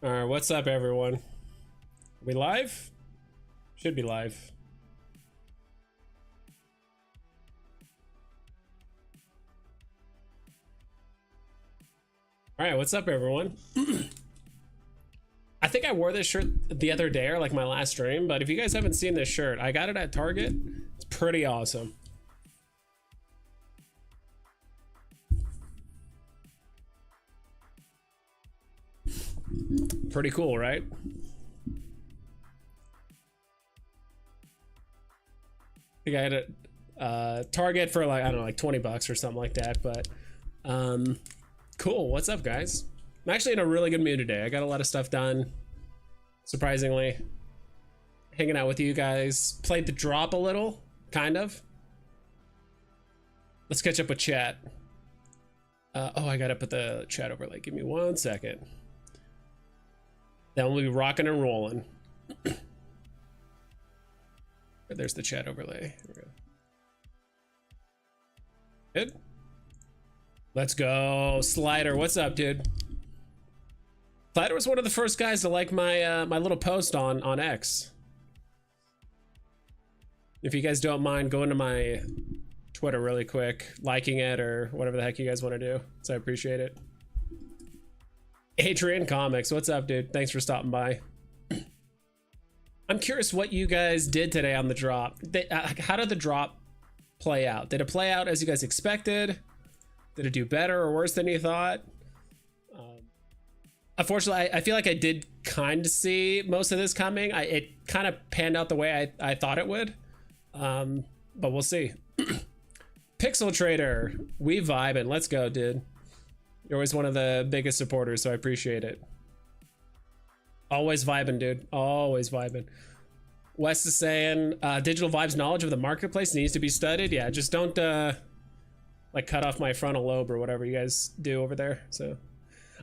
All right, what's up, everyone? Are we live? Should be live. All right, what's up, everyone? I think I wore this shirt the other day, or like my last stream, but if you guys haven't seen this shirt, I got it at Target. It's pretty awesome. Pretty cool, right? I think I had it Target for like, I don't know, like 20 bucks or something like that, but cool. What's up, guys? I'm actually in a really good mood today. I got a lot of stuff done, surprisingly. Hanging out with you guys. Played the drop a little, kind of. Let's catch up with chat. Oh, I gotta put the chat overlay. Give me 1 second. Then we'll be rocking and rolling. There's the chat overlay. Here we go. Good. Let's go. Slider, what's up, dude? Slider was one of the first guys to like my my little post on X. If you guys don't mind going to my Twitter really quick, liking it or whatever the heck you guys want to do, so I appreciate it. Adrian Comics, what's up, dude? Thanks for stopping by. I'm curious what you guys did today on the drop. How did the drop play out? Did it play out as you guys expected? Did it do better or worse than you thought? Unfortunately, I feel like I did kind of see most of this coming. It kind of panned out the way I thought it would. But we'll see. Pixel Trader, we vibing. Let's go, dude. You're always one of the biggest supporters, so I appreciate it. Always vibing, dude. Always vibing. Wes is saying, digital vibes knowledge of the marketplace needs to be studied. Yeah, just don't like cut off my frontal lobe or whatever you guys do over there. So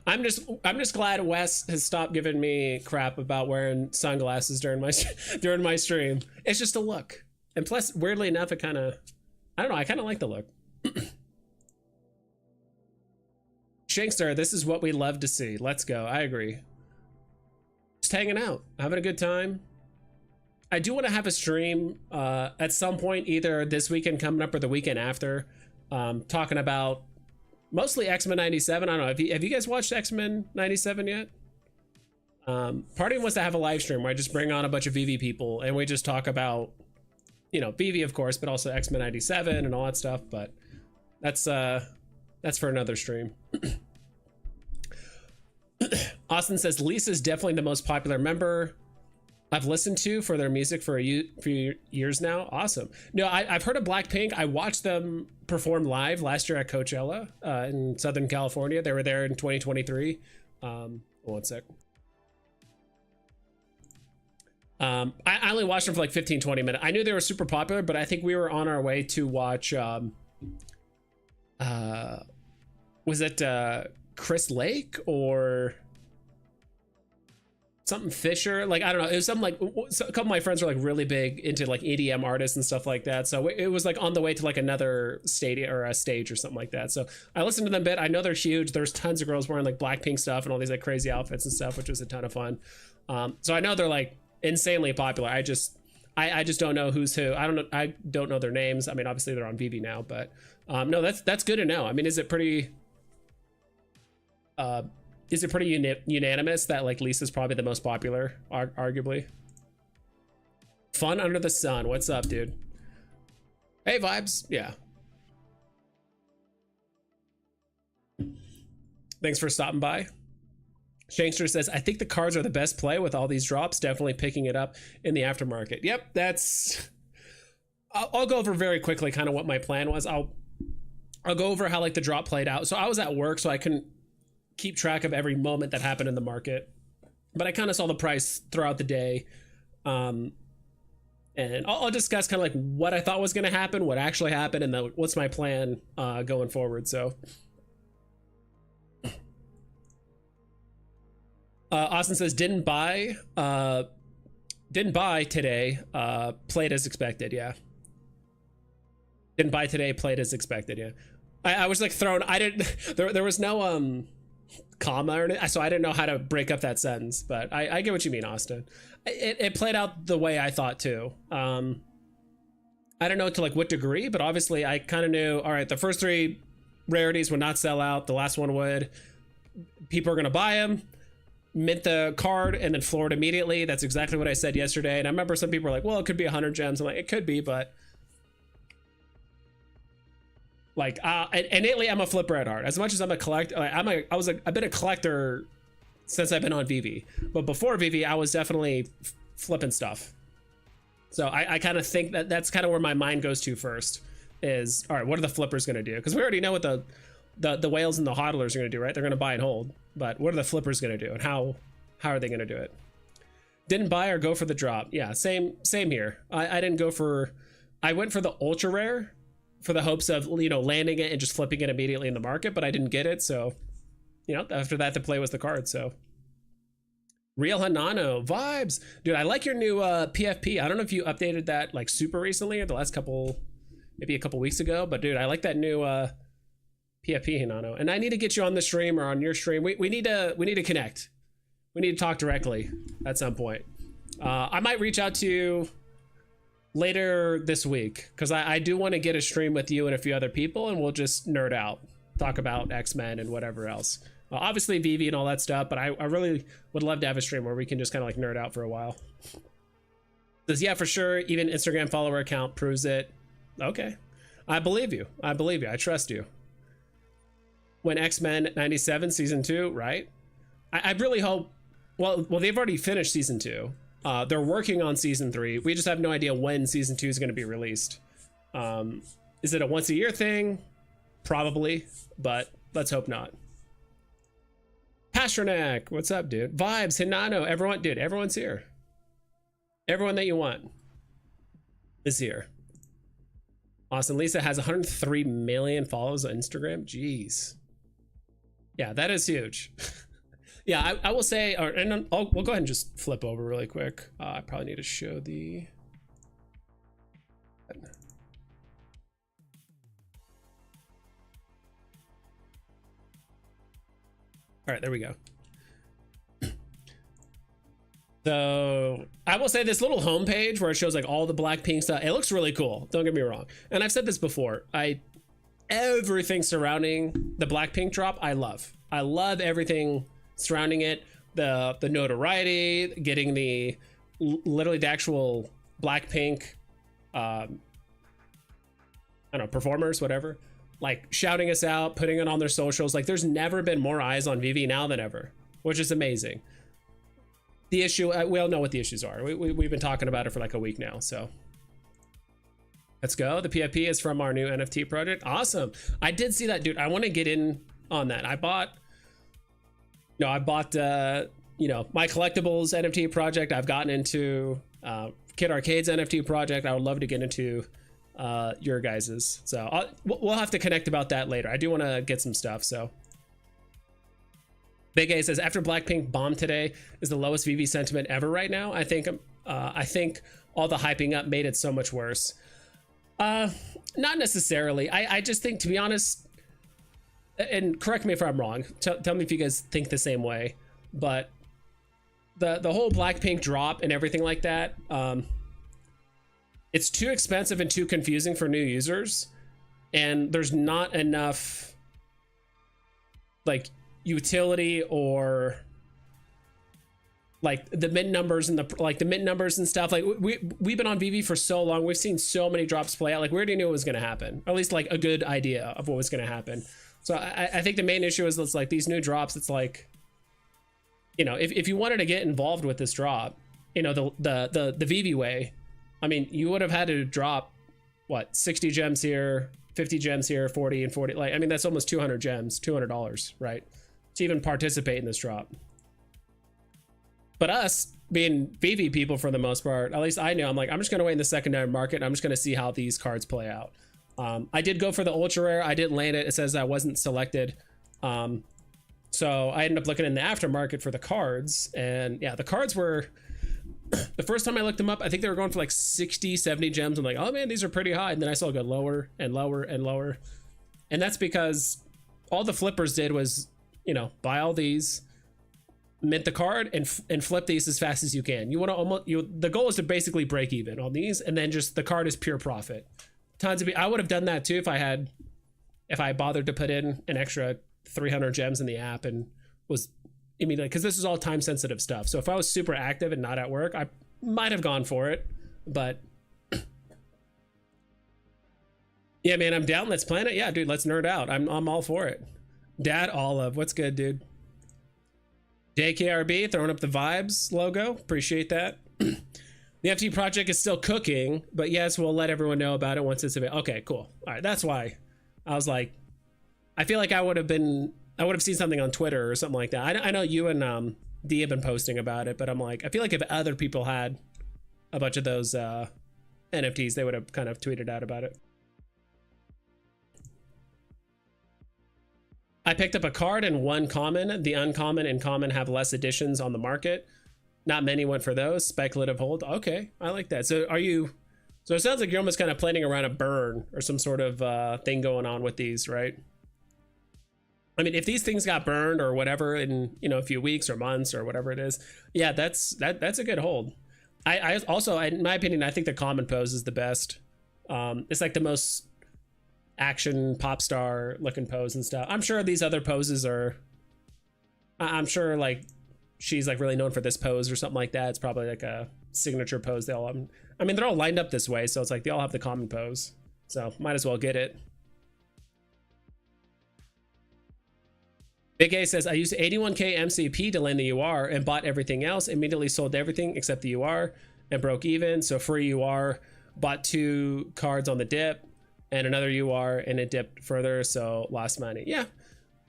I'm just glad Wes has stopped giving me crap about wearing sunglasses during my stream. It's just a look. And plus, weirdly enough, it kind of, I don't know, I kind of like the look. Shankster, this is what we love to see. Let's go. I agree. Just hanging out, having a good time. I do want to have a stream at some point, either this weekend coming up or the weekend after, talking about mostly X-Men 97. I don't know. Have you guys watched X-Men 97 yet? Part of me wants to have a live stream where I just bring on a bunch of Veve people and we just talk about, you know, Veve, of course, but also X-Men 97 and all that stuff. But that's for another stream. Austin says Lisa's definitely the most popular member I've listened to for their music for a few years now. Awesome. No, I've heard of Blackpink. I watched them perform live last year at Coachella in Southern California. They were there in 2023. 1 sec. I only watched them for like 15-20 minutes. I knew they were super popular, but I think we were on our way to watch was it Chris Lake or something Fisher? Like, I don't know. It was something like, a couple of my friends were like really big into like EDM artists and stuff like that. So it was like on the way to like another stadium or a stage or something like that. So I listened to them a bit. I know they're huge. There's tons of girls wearing like Blackpink stuff and all these like crazy outfits and stuff, which was a ton of fun. So I know they're like insanely popular. I just don't know who's who. I don't know their names. I mean, obviously they're on Veve now, but no, that's good to know. I mean, is it pretty unanimous that like Lisa's probably the most popular, arguably? Fun Under the Sun, what's up, dude? Hey, vibes. Yeah, thanks for stopping by. Shankster says, I think the cards are the best play with all these drops, definitely picking it up in the aftermarket. Yep, that's, I'll go over very quickly kind of what my plan was. I'll go over how like the drop played out. So I was at work, so I couldn't keep track of every moment that happened in the market, but I kind of saw the price throughout the day. And I'll discuss kind of like what I thought was going to happen, what actually happened, and then what's my plan going forward. So Austin says didn't buy today, played as expected. Yeah, didn't buy today, played as expected. Yeah, I was like thrown. I didn't there was no comma or anything, so I didn't know how to break up that sentence. But I get what you mean, Austin. It played out the way I thought too. I don't know to like what degree, but obviously I kind of knew, all right, the first three rarities would not sell out. The last one would. People are going to buy them, mint the card, and then floor it immediately. That's exactly what I said yesterday. And I remember some people were like, well, it could be 100 gems. I'm like, it could be, but like, innately, I'm a flipper at heart. As much as I'm a collector, I've been a collector since I've been on Veve. But before Veve, I was definitely flipping stuff. So I kind of think that that's kind of where my mind goes to first is, all right, what are the flippers going to do? Because we already know what the whales and the hodlers are going to do, right? They're going to buy and hold. But what are the flippers going to do? And how are they going to do it? Didn't buy or go for the drop. Yeah, same here. I didn't go for, I went for the ultra rare for the hopes of, you know, landing it and just flipping it immediately in the market, but I didn't get it. So, you know, after that, the play was the card. So Real Hanano vibes, dude. I like your new PFP. I don't know if you updated that like super recently or the last couple, maybe a couple weeks ago, but dude, I like that new PFP Hanano. And I need to get you on the stream or on your stream. We need to connect. We need to talk directly at some point. I might reach out to you later this week because I do want to get a stream with you and a few other people, and we'll just nerd out, talk about X-Men and whatever else. Obviously Veve and all that stuff, but I really would love to have a stream where we can just kind of like nerd out for a while. Says, yeah, for sure. Even Instagram follower account proves it. Okay. I believe you. I believe you. I trust you. When X-Men 97 season 2, right? I really hope, well, they've already finished season 2. They're working on season 3. We just have no idea when season 2 is going to be released. Is it a once a year thing? Probably, but let's hope not. Pasternak, what's up, dude? Vibes, Hinano, everyone, dude, everyone's here. Everyone that you want is here. Austin Lisa has 103 million follows on Instagram. Jeez. Yeah, that is huge. Yeah, I will say, we'll go ahead and just flip over really quick. I probably need to show the. All right, there we go. So I will say this little homepage where it shows like all the Blackpink stuff, it looks really cool. Don't get me wrong. And I've said this before. Everything surrounding the Blackpink drop, I love. I love everything surrounding it. The notoriety, getting the literally the actual Blackpink, I don't know, performers, whatever. Like shouting us out, putting it on their socials. Like there's never been more eyes on Veve now than ever, which is amazing. The issue, we all know what the issues are. We've been talking about it for like a week now, so. Let's go. The PFP is from our new NFT project. Awesome. I did see that, dude. I want to get in on that. I bought, you know, my collectibles NFT project. I've gotten into Kid Arcade's NFT project. I would love to get into your guys's. So we'll have to connect about that later. I do want to get some stuff. So Big A says, after Blackpink bombed today is the lowest Veve sentiment ever right now. I think all the hyping up made it so much worse. Not necessarily. I just think, to be honest, and correct me if I'm wrong, tell me if you guys think the same way, but the whole Blackpink drop and everything like that, it's too expensive and too confusing for new users, and there's not enough like utility or like the mint numbers and the mint numbers and stuff. Like we've been on Veve for so long, we've seen so many drops play out. Like we already knew it was going to happen, or at least like a good idea of what was going to happen. So I think the main issue is it's like these new drops. It's like, you know, if you wanted to get involved with this drop, you know, the Veve way, I mean, you would have had to drop what, 60 gems here, 50 gems here, 40 and 40. Like, I mean, that's almost 200 gems, $200, right? To even participate in this drop. But us being Veve people for the most part, at least I know, I'm like, I'm just going to wait in the secondary market. And I'm just going to see how these cards play out. I did go for the ultra rare. I didn't land it. It says I wasn't selected. So I ended up looking in the aftermarket for the cards, and yeah, the cards were, the first time I looked them up, I think they were going for like 60, 70 gems. I'm like, oh man, these are pretty high. And then I saw it go lower and lower and lower. And that's because all the flippers did was you know, buy all these, mint the card, and flip these as fast as you can. You want to almost, the goal is to basically break even on these, and then just the card is pure profit. Tons of, I would have done that too if I bothered to put in an extra 300 gems in the app and was immediately, because this is all time sensitive stuff. So if I was super active and not at work, I might have gone for it, but yeah, man, I'm down. Let's plan it. Yeah, dude, let's nerd out. I'm all for it. Dad Olive, what's good, dude? JKRB throwing up the vibes logo. Appreciate that. The FT project is still cooking, but yes, we'll let everyone know about it once it's available. Okay, cool. All right, that's why I was like, I feel like I would have seen something on Twitter or something like that. I know you and D have been posting about it, but I'm like, I feel like if other people had a bunch of those NFTs, they would have kind of tweeted out about it. I picked up a card and one common. The uncommon and common have less editions on the market. Not many went for those. Speculative hold. Okay, I like that. So so it sounds like you're almost kind of planning around a burn or some sort of thing going on with these, right? I mean, if these things got burned or whatever in, you know, a few weeks or months or whatever it is, yeah, that's a good hold. I also, in my opinion, I think the common pose is the best. It's like the most action pop star looking pose and stuff. I'm sure these other poses are, I'm sure like she's like really known for this pose or something like that. It's probably like a signature pose. They all have, I mean, they're all lined up this way, so it's like they all have the common pose, so might as well get it. Big A says, I used 81k MCP to land the UR and bought everything else, immediately sold everything except the UR and broke even. So free UR, bought 2 cards on the dip and another UR, and it dipped further, so lost money. Yeah,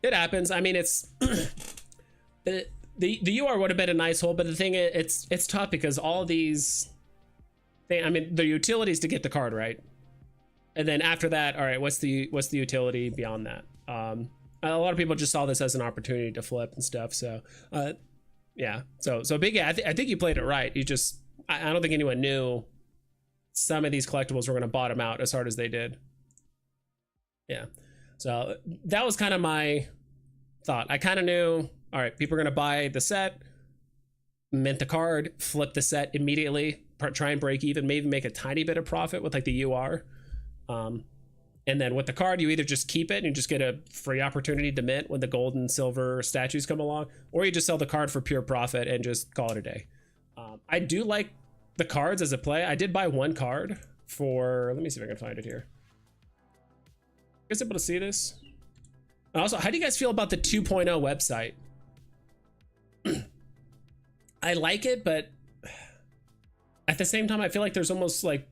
it happens. I mean, it's the UR would have been a nice hold, but the thing is, it's tough because all these things, I mean, the utilities to get the card right, and then after that, all right, what's the utility beyond that? A lot of people just saw this as an opportunity to flip and stuff. So yeah, so Big A, I think you played it right. You just, I don't think anyone knew some of these collectibles were going to bottom out as hard as they did. Yeah, so that was kind of my thought. I kind of knew, all right, people are going to buy the set, mint the card, flip the set immediately, try and break even, maybe make a tiny bit of profit with like the UR. And then with the card, you either just keep it and you just get a free opportunity to mint when the gold and silver statues come along, or you just sell the card for pure profit and just call it a day. I do like the cards as a play. I did buy one card for, let me see if I can find it here. You guys able to see this? And also, how do you guys feel about the 2.0 website? I like it, but at the same time, I feel like there's almost like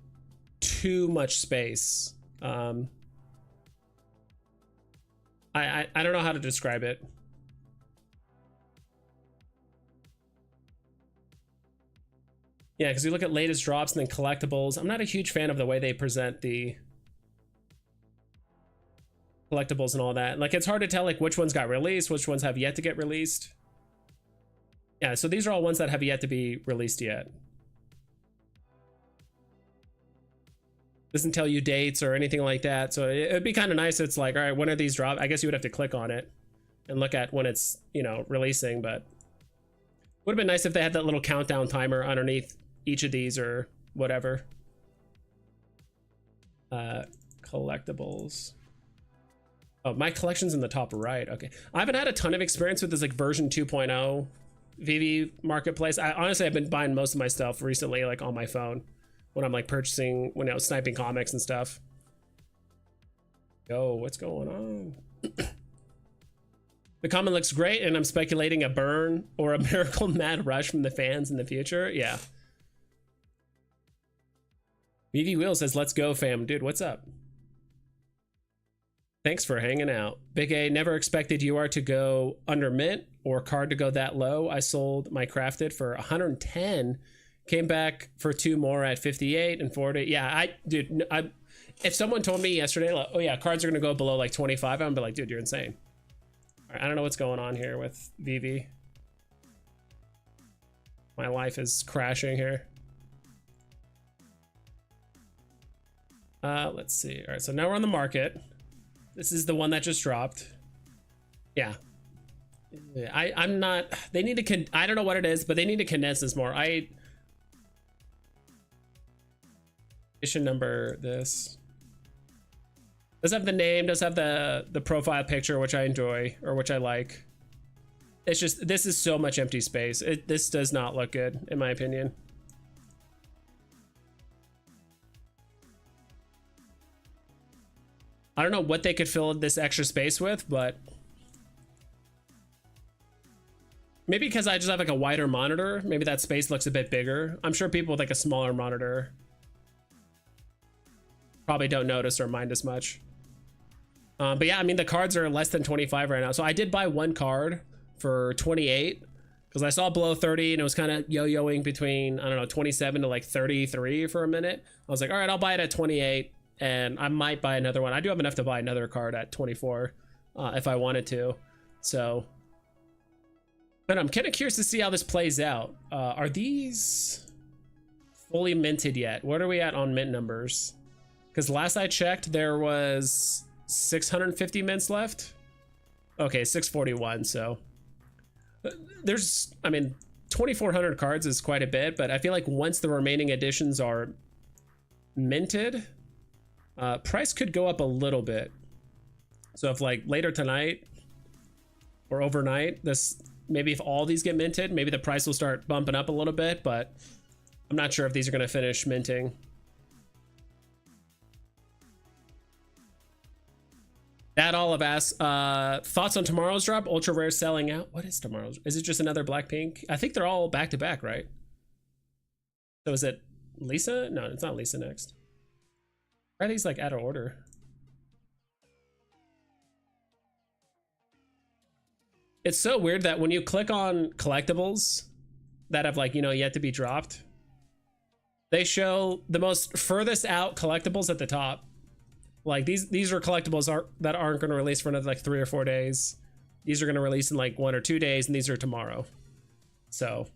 too much space. I don't know how to describe it. Yeah, because you look at latest drops and then collectibles. I'm not a huge fan of the way they present the collectibles and all that. Like, it's hard to tell like which ones got released, which ones have yet to get released. Yeah, so these are all ones that have yet to be released yet. Doesn't tell you dates or anything like that, so it'd be kind of nice. It's like, all right, when are these drop? I guess you would have to click on it and look at when it's, you know, releasing, but would have been nice if they had that little countdown timer underneath each of these or whatever. Collectibles. Oh, my collection's in the top right. Okay, I haven't had a ton of experience with this like version 2.0 Veve marketplace. I honestly, I've been buying most of my stuff recently like on my phone when I'm like purchasing, when I was sniping comics and stuff. Yo, what's going on? The comment looks great, and I'm speculating a burn or a miracle mad rush from the fans in the future. Yeah. BV Wheel says, let's go, fam. Dude, what's up? Thanks for hanging out. Big A, never expected UR to go under mint or card to go that low. I sold my crafted for 110, came back for 2 more at 58 and 40. Yeah, dude, if someone told me yesterday, like, oh yeah, cards are gonna go below like 25, I'm gonna be like, dude, you're insane. All right, I don't know what's going on here with Veve. My life is crashing here. Let's see. All right, so now we're on the market. This is the one that just dropped. Yeah. I'm not. They need to. I don't know what it is, but they need to condense this more. Edition number. This does have the name. Does have the profile picture, which I enjoy or which I like. It's just this is so much empty space. This does not look good in my opinion. I don't know what they could fill this extra space with, but maybe because I just have like a wider monitor, maybe that space looks a bit bigger. I'm sure people with like a smaller monitor probably don't notice or mind as much. But yeah, I mean, the cards are less than 25 right now. So I did buy one card for 28 because I saw below 30 and it was kind of yo-yoing between, I don't know, 27 to like 33 for a minute. I was like, all right, I'll buy it at 28 and I might buy another one. I do have enough to buy another card at 24 if I wanted to. So, but I'm kind of curious to see how this plays out. Are these fully minted yet? What are we at on mint numbers? Because last I checked, there was 650 mints left. Okay, 641. So there's, I mean, 2,400 cards is quite a bit, but I feel like once the remaining editions are minted, price could go up a little bit. So if like later tonight or overnight, this maybe if all these get minted, maybe the price will start bumping up a little bit, but I'm not sure if these are going to finish minting. That all of asked, thoughts on tomorrow's drop? Ultra rare selling out. What is tomorrow's? Is it just another Blackpink? I think they're all back to back, right? So is it Lisa? No, it's not Lisa next. Why are these like out of order? It's so weird that when you click on collectibles that have like, you know, yet to be dropped, they show the most furthest out collectibles at the top. Like these are collectibles that aren't going to release for another like 3 or 4 days. These are going to release in like 1 or 2 days, and these are tomorrow. So,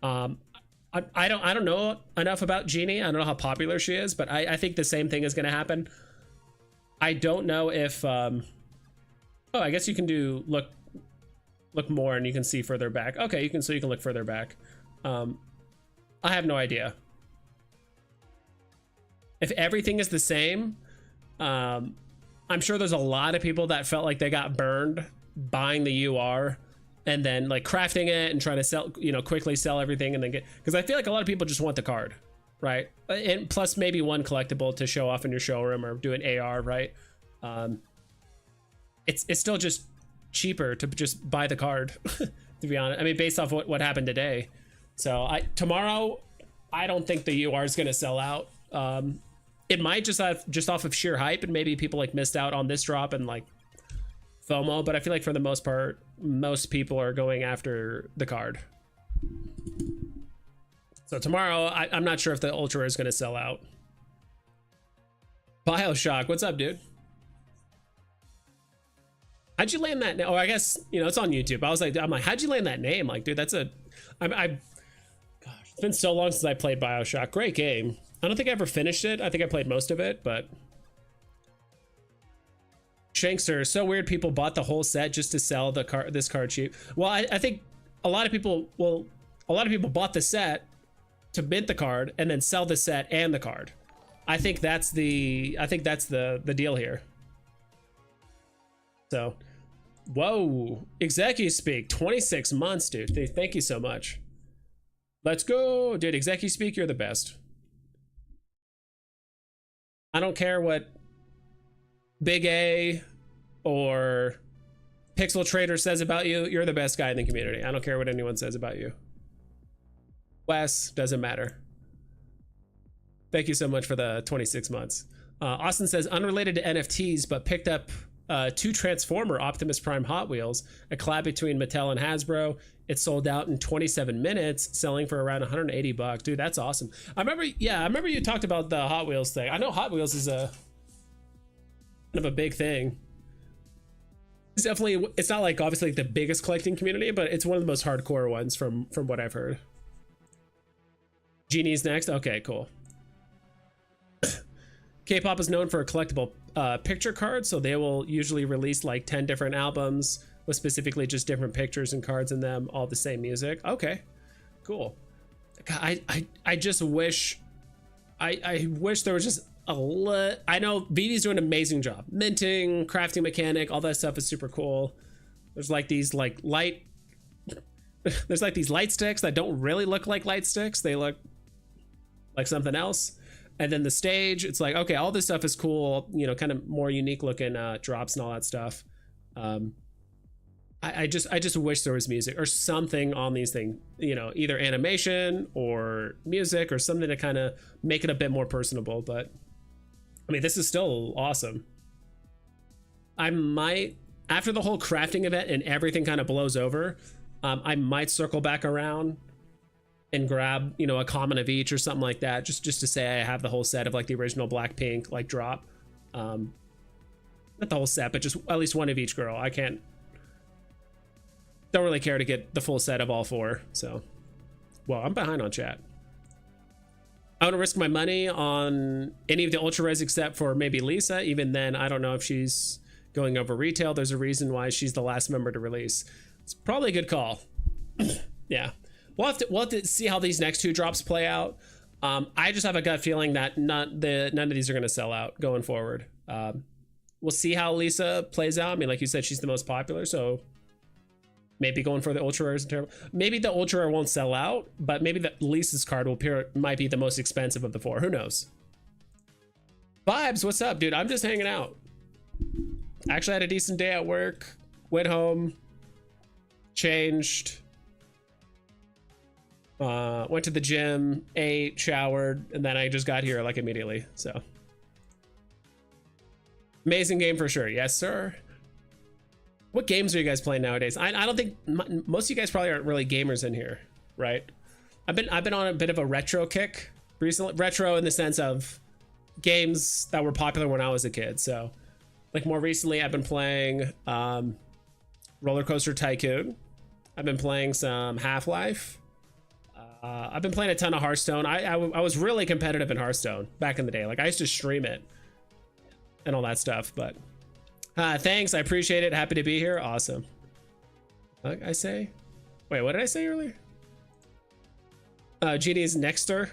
I don't know enough about Genie. I don't know how popular she is, but I think the same thing is going to happen. I don't know if. Oh, I guess you can do look more, and you can see further back. Okay, you can look further back. I have no idea. If everything is the same. I'm sure there's a lot of people that felt like they got burned buying the UR and then like crafting it and trying to sell, you know, quickly sell everything and then get, because I feel like a lot of people just want the card, right? And plus maybe one collectible to show off in your showroom or do an AR, right? It's still just cheaper to just buy the card, to be honest. I mean, based off what happened today. So tomorrow, I don't think the UR is going to sell out. It might just off of sheer hype, and maybe people like missed out on this drop and like FOMO, but I feel like for the most part, most people are going after the card. So tomorrow, I'm not sure if the Ultra is going to sell out. Bioshock, what's up, dude? How'd you land that? Oh, I guess, you know, it's on YouTube. I'm like, how'd you land that name? Like, dude, gosh, it's been so long since I played Bioshock. Great game. I don't think I ever finished it. I think I played most of it, but Shankster, so weird people bought the whole set just to sell this card cheap. Well, I think a lot of people bought the set to mint the card and then sell the set and the card. I think that's the deal here. So, whoa, Executive Speak, 26 months, dude. Thank you so much. Let's go, dude. Executive Speak, you're the best. I don't care what Big A or Pixel Trader says about you. You're the best guy in the community. I don't care what anyone says about you. Wes, doesn't matter. Thank you so much for the 26 months. Austin says, unrelated to NFTs, but picked up 2 Transformer Optimus Prime Hot Wheels, a collab between Mattel and Hasbro. It sold out in 27 minutes, selling for around 180 bucks. Dude, that's awesome. I remember you talked about the Hot Wheels thing. I know Hot Wheels is kind of a big thing. It's definitely, it's not like obviously the biggest collecting community, but it's one of the most hardcore ones from what I've heard. Genie's next. Okay, cool. K-pop is known for a collectible picture card, so they will usually release like 10 different albums was specifically just different pictures and cards in them, all the same music. Okay, cool. God, I just wish, I wish there was just a lot. I know Veve's doing an amazing job. Minting, crafting mechanic, all that stuff is super cool. There's like these like light, there's like these light sticks that don't really look like light sticks. They look like something else. And then the stage, it's like, okay, all this stuff is cool, you know, kind of more unique looking drops and all that stuff. I just wish there was music or something on these things, you know, either animation or music or something to kind of make it a bit more personable. But I mean, this is still awesome. I might, after the whole crafting event and everything kind of blows over, I might circle back around and grab, you know, a common of each or something like that, just to say I have the whole set of like the original Blackpink like drop. Not the whole set, but just at least one of each girl. I don't really care to get the full set of all four. So, well, I'm behind on chat. I want to risk my money on any of the ultra rares except for maybe Lisa. Even then, I don't know if she's going over retail. There's a reason why she's the last member to release. It's probably a good call. Yeah. We'll have to see how these next two drops play out. I just have a gut feeling that none of these are going to sell out going forward. We'll see how Lisa plays out. I mean, like you said, she's the most popular, so maybe going for the ultra rares. Maybe the ultra rare won't sell out, but maybe the Lisa's card might be the most expensive of the four. Who knows? Vibes, what's up, dude? I'm just hanging out. Actually had a decent day at work. Went home. Changed. Went to the gym, ate, showered, and then I just got here like immediately. So amazing game for sure. Yes, sir. What games are you guys playing nowadays? I don't think most of you guys probably aren't really gamers in here, right? I've been on a bit of a retro kick recently. Retro in the sense of games that were popular when I was a kid. So like more recently, I've been playing Roller Coaster Tycoon. I've been playing some Half-Life. I've been playing a ton of Hearthstone. I was really competitive in Hearthstone back in the day. Like I used to stream it and all that stuff. But thanks, I appreciate it. Happy to be here. Awesome. I say, wait, what did I say earlier? GD's Nexter.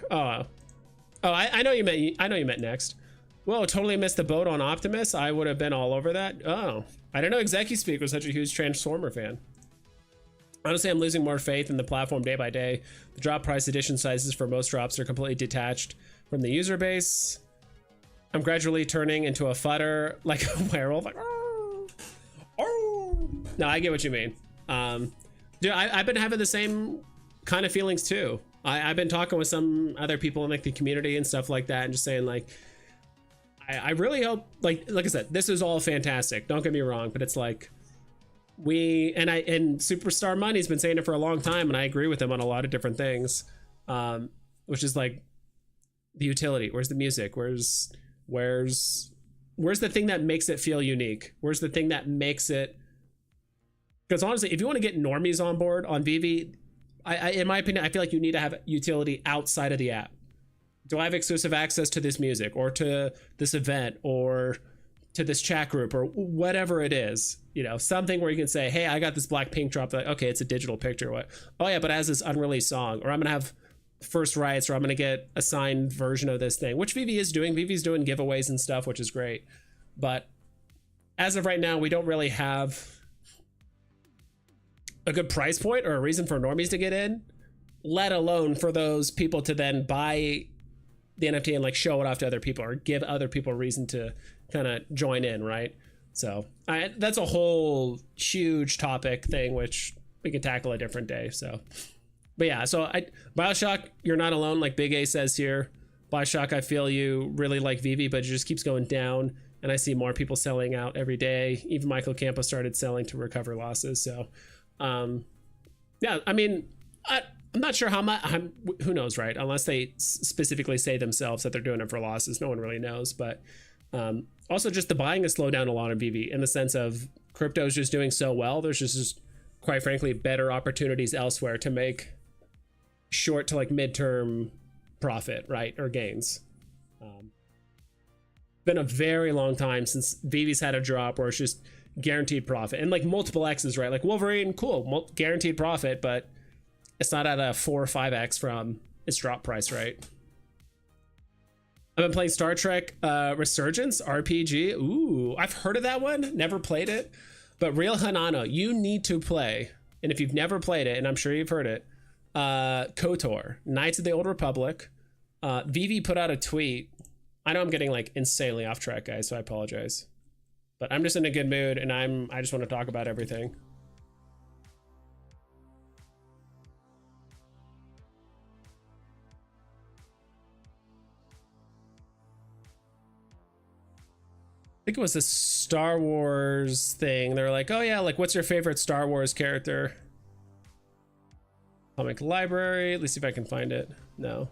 I know you meant. I know you meant Next. Whoa, totally missed the boat on Optimus. I would have been all over that. Oh, I didn't know ExecuSpeak was such a huge Transformer fan. Honestly, I'm losing more faith in the platform day by day. The drop price edition sizes for most drops are completely detached from the user base. I'm gradually turning into a fudder, like a werewolf. Like, oh, oh. No, I get what you mean. Dude, I've been having the same kind of feelings too. I've been talking with some other people in like the community and stuff like that, and just saying like, I really hope, like I said, this is all fantastic. Don't get me wrong, but it's like, and Superstar Money's been saying it for a long time, and I agree with him on a lot of different things, which is like the utility. Where's the music? Where's the thing that makes it feel unique? Where's the thing that makes it? Because honestly, if you want to get normies on board on Veve, in my opinion, I feel like you need to have utility outside of the app. Do I have exclusive access to this music or to this event or to this chat group or whatever it is, you know, something where you can say, hey, I got this Blackpink drop. Like, okay, it's a digital picture. What? Oh yeah, but it has this unreleased song, or I'm gonna have first rights, or I'm gonna get a signed version of this thing, which Veve is doing. Vive's doing giveaways and stuff, which is great. But as of right now, we don't really have a good price point or a reason for normies to get in, let alone for those people to then buy the NFT and like show it off to other people or give other people a reason to kind of join in, right? So that's a whole huge topic thing, which we can tackle a different day. So, but yeah, so Bioshock, you're not alone. Like Big A says here, Bioshock, I feel you really like Veve, but it just keeps going down. And I see more people selling out every day. Even Michael Campos started selling to recover losses. So, yeah, I mean, I'm not sure how much, who knows, right? Unless they specifically say themselves that they're doing it for losses. No one really knows, but also just the buying has slowed down a lot on Veve in the sense of crypto is just doing so well. There's just quite frankly better opportunities elsewhere to make short to like midterm profit, right? Or gains. Been a very long time since Veve's had a drop where it's just guaranteed profit, and like multiple X's, right? Like Wolverine, cool, guaranteed profit, but it's not at a 4 or 5x from its drop price, right? I've been playing Star Trek Resurgence RPG. Ooh, I've heard of that one, never played it, but Real Hanano, you need to play. And if you've never played it, and I'm sure you've heard it, KOTOR, Knights of the Old Republic. Veve put out a tweet. I know I'm getting like insanely off track, guys, so I apologize. But I'm just in a good mood, and I just want to talk about everything. I think it was a Star Wars thing. They were like, oh yeah, like what's your favorite Star Wars character? Comic library. Let's see if I can find it. No.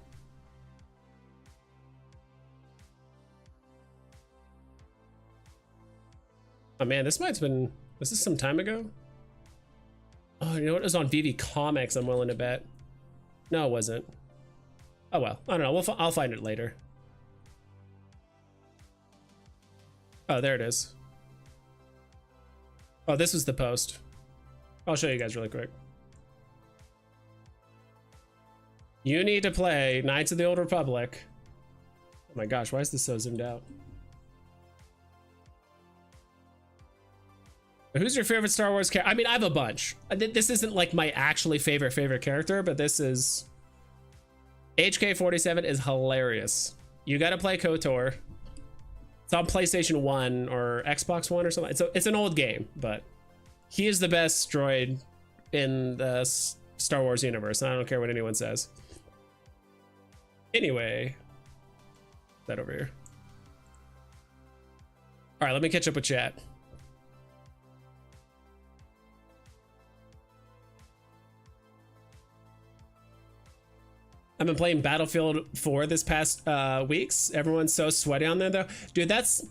Oh man, this might've been, was this some time ago? Oh, you know what? It was on Veve Comics, I'm willing to bet. No, it wasn't. Oh well, I don't know. I'll find it later. Oh, there it is. Oh, this was the post. I'll show you guys really quick. You need to play Knights of the Old Republic. Oh my gosh, why is this so zoomed out? Who's your favorite Star Wars character? I mean, I have a bunch. This isn't like my actually favorite character, but this is... HK47 is hilarious. You gotta play KOTOR. It's on PlayStation 1 or Xbox One or something. It's an old game, but he is the best droid in the Star Wars universe. I don't care what anyone says. Anyway, that over here. All right, let me catch up with chat. I've been playing Battlefield 4 this past weeks. Everyone's so sweaty on there though. Dude, that's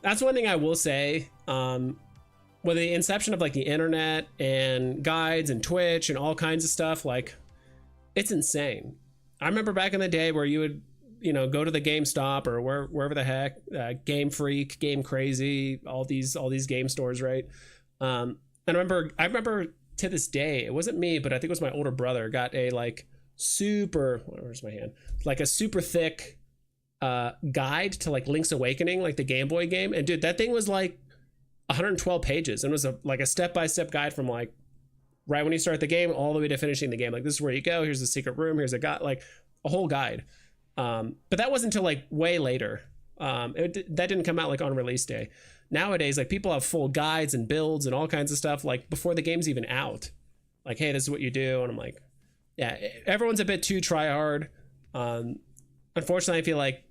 one thing I will say. With the inception of like the internet and guides and Twitch and all kinds of stuff, like it's insane. I remember back in the day where you would, you know, go to the GameStop or wherever the heck, Game Freak, Game Crazy, all these game stores, right? And I remember to this day, it wasn't me, but I think it was my older brother got a like super, where's my hand? Like a super thick guide to like Link's Awakening, like the Game Boy game. And dude, that thing was like 112 pages and was a step-by-step guide from like right when you start the game all the way to finishing the game. Like this is where you go, here's the secret room, here's a guide, like a whole guide. But that wasn't until like way later. That didn't come out like on release day. Nowadays, like people have full guides and builds and all kinds of stuff like before the game's even out. Like, hey, this is what you do. And I'm like, yeah, everyone's a bit too try hard. Unfortunately, I feel like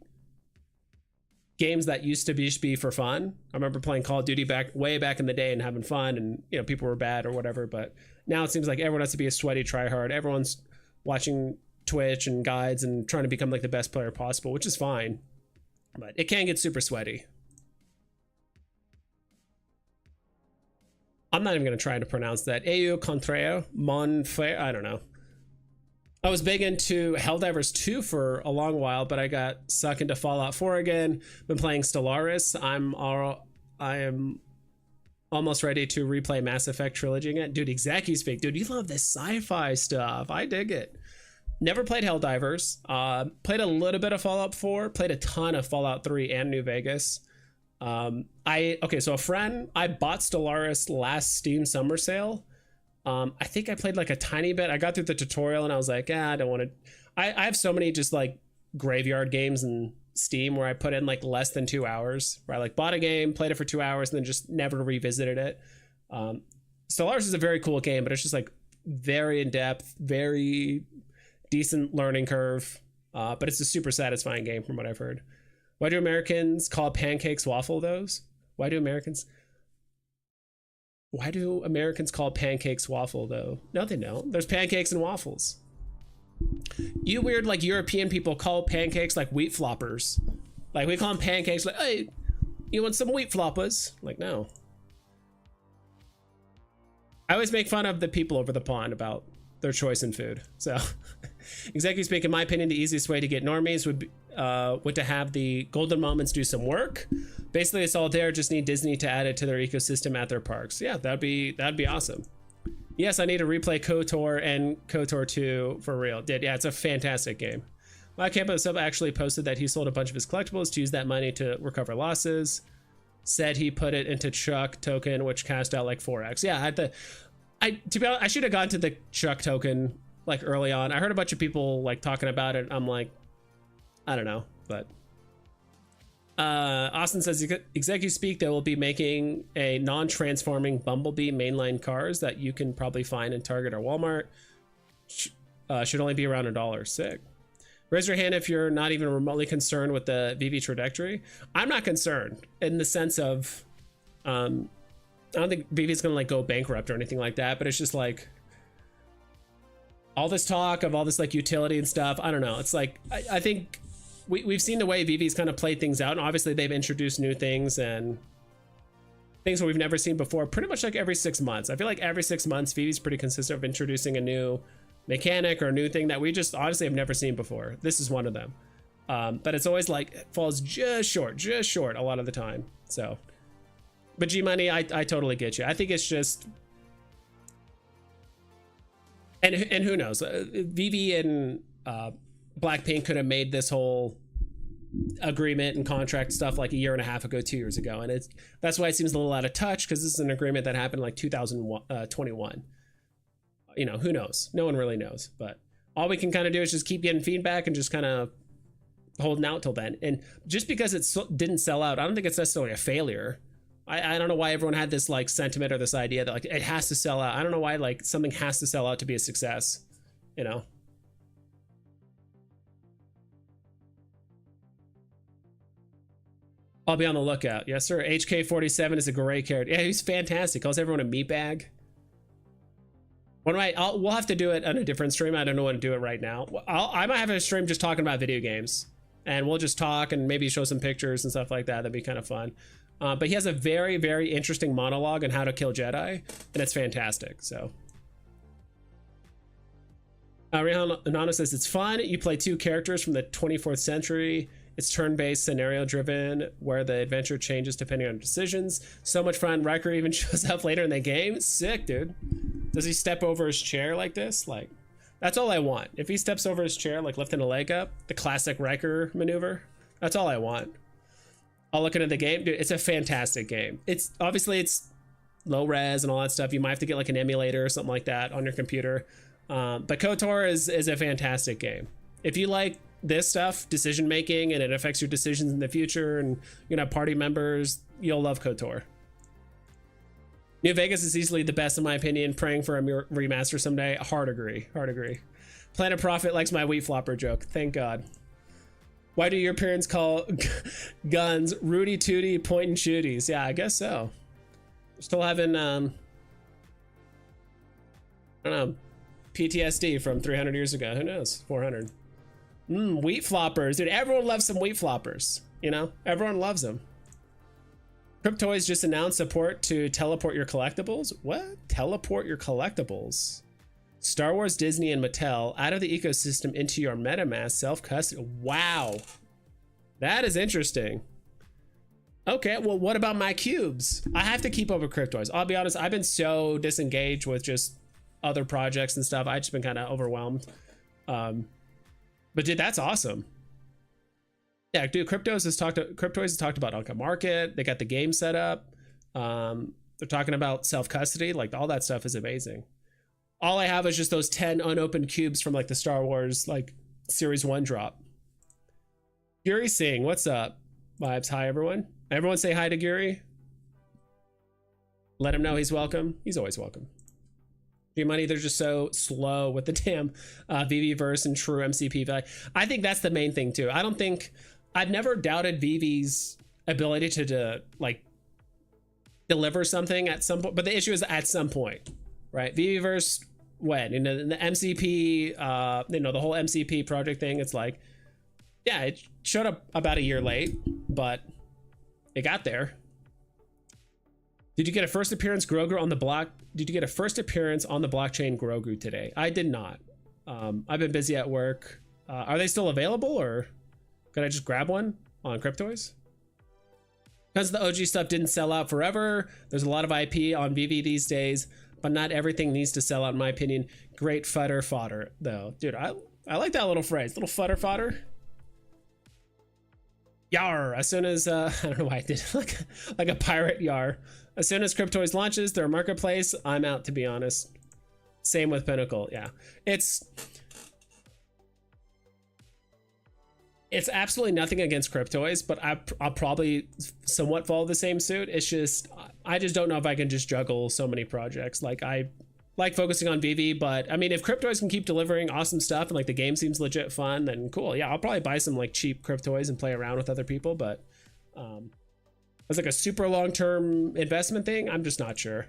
games that used to be for fun. I remember playing Call of Duty way back in the day and having fun, and you know, people were bad or whatever. But now it seems like everyone has to be a sweaty try hard. Everyone's watching Twitch and guides and trying to become like the best player possible, which is fine, but it can get super sweaty. I'm not even going to try to pronounce that. Eu contrario, Monfer, I don't know. I was big into Helldivers 2 for a long while, but I got sucked into Fallout 4 again. Been playing Stellaris. I am almost ready to replay Mass Effect Trilogy again. Dude, Exaki's fake. Dude, you love this sci-fi stuff. I dig it. Never played Helldivers. Played a little bit of Fallout 4. Played a ton of Fallout 3 and New Vegas. Okay, so a friend, I bought Stellaris last Steam summer sale. I think I played like a tiny bit. I got through the tutorial and I was like, I don't want to. I have so many just like graveyard games in Steam where I put in like less than 2 hours, where I like bought a game, played it for 2 hours, and then just never revisited it. Stellaris is a very cool game, but it's just like very in depth, very decent learning curve. But it's a super satisfying game from what I've heard. Why do Americans call pancakes waffle doughs? Why do Americans call pancakes waffle though? No, they don't. There's pancakes and waffles. You weird like European people call pancakes like wheat floppers. Like we call them pancakes like, hey, you want some wheat floppers? Like, no. I always make fun of the people over the pond about their choice in food. So exactly speaking, in my opinion, the easiest way to get normies would to have the golden moments do some work. Basically, it's all there. Just need Disney to add it to their ecosystem at their parks. Yeah, that'd be awesome. Yes, I need to replay KOTOR and KOTOR 2 for real. Yeah, it's a fantastic game. My Campo Sub actually posted that he sold a bunch of his collectibles to use that money to recover losses. Said he put it into Chuck token, which cashed out like 4x. Yeah, to be honest, I should have gone to the Chuck token like early on. I heard a bunch of people like talking about it. I'm like, I don't know, but Austin says, executive speak, they will be making a non-transforming Bumblebee mainline cars that you can probably find in Target or Walmart. Should only be around $1. Sick. Raise your hand if you're not even remotely concerned with the Veve trajectory. I'm not concerned in the sense of, I don't think Vive's gonna like go bankrupt or anything like that, but it's just like all this talk of all this like utility and stuff. I don't know. It's like, I think we've seen the way Vive's kind of played things out, and obviously they've introduced new things and things that we've never seen before, pretty much like every 6 months. I feel like every 6 months, Vive's pretty consistent of introducing a new mechanic or a new thing that we just honestly have never seen before. This is one of them. But it's always like, it falls just short a lot of the time. So, but G Money, I totally get you. I think it's just, and who knows, Veve and Blackpink could have made this whole agreement and contract stuff like a year and a half ago, 2 years ago, and that's why it seems a little out of touch, because this is an agreement that happened like 2021. You know, who knows? No one really knows, but all we can kind of do is just keep getting feedback and just kind of holding out till then. And just because it didn't sell out, I don't think it's necessarily a failure. I don't know why everyone had this like sentiment or this idea that like it has to sell out. I don't know why like something has to sell out to be a success, you know? I'll be on the lookout. Yes, sir. HK47 is a great character. Yeah, he's fantastic. Calls everyone a meatbag. We'll have to do it on a different stream. I don't know when to do it right now. I might have a stream just talking about video games, and we'll just talk and maybe show some pictures and stuff like that. That'd be kind of fun. But he has a very, very interesting monologue on how to kill Jedi, and it's fantastic. So, Rihanna Anonymous says it's fun. You play two characters from the 24th century. It's turn-based, scenario-driven, where the adventure changes depending on decisions. So much fun. Riker even shows up later in the game. Sick, dude. Does he step over his chair like this? Like, that's all I want. If he steps over his chair, like lifting a leg up, the classic Riker maneuver, that's all I want. I'll look into the game. Dude, it's a fantastic game. It's obviously it's low res and all that stuff. You might have to get like an emulator or something like that on your computer. But KOTOR is a fantastic game. If you like this stuff, decision making, and it affects your decisions in the future, and you know, party members, you'll love KOTOR. New Vegas is easily the best in my opinion. Praying for a remaster someday. Hard agree. Planet Profit likes my wheat flopper joke. Thank God. Why do your parents call guns Rudy Tooty point and shooties? Yeah, I guess so. Still having I don't know, PTSD from 300 years ago. Who knows? 400. Wheat floppers, dude. Everyone loves some wheat floppers. You know, everyone loves them. Cryptoys just announced support to teleport your collectibles. What? Teleport your collectibles? Star Wars, Disney, and Mattel out of the ecosystem into your MetaMask self-custody. Wow. That is interesting. Okay, well, what about my cubes? I have to keep up with Cryptoys. I'll be honest, I've been so disengaged with just other projects and stuff. I've just been kind of overwhelmed. But dude, that's awesome. Yeah, dude, Cryptoys has talked about Unca Market. They got the game set up. They're talking about self-custody. Like, all that stuff is amazing. All I have is just those 10 unopened cubes from like the Star Wars like Series 1 drop. Guri Singh, what's up? Vibes, hi everyone. Everyone say hi to Guri. Let him know he's welcome. He's always welcome. Money, they're just so slow with the damn Veve verse and true MCP. I think that's the main thing too. I've never doubted Veve's ability to like deliver something at some point, but the issue is at some point, right? Veve verse, when in the MCP, you know, the whole MCP project thing, it's like, yeah, it showed up about a year late, but it got there. Did you get a first appearance Grogu on the block? Did you get a first appearance on the blockchain Grogu today? I did not. I've been busy at work. Are they still available, or could I just grab one on Cryptoys? Because the OG stuff didn't sell out forever. There's a lot of IP on Veve these days, but not everything needs to sell out, in my opinion. Great fodder, though. Dude, I like that little phrase, little fodder. Yar, as soon as, I don't know why I did like a pirate yar. As soon as Cryptoys launches their marketplace, I'm out, to be honest. Same with Pinnacle, yeah. It's absolutely nothing against Cryptoys, but I'll probably somewhat follow the same suit. It's just, I just don't know if I can just juggle so many projects. Like, I like focusing on Veve, but I mean, if Cryptoys can keep delivering awesome stuff and like the game seems legit fun, then cool. Yeah, I'll probably buy some like cheap Cryptoys and play around with other people, but as like a super long-term investment thing, I'm just not sure.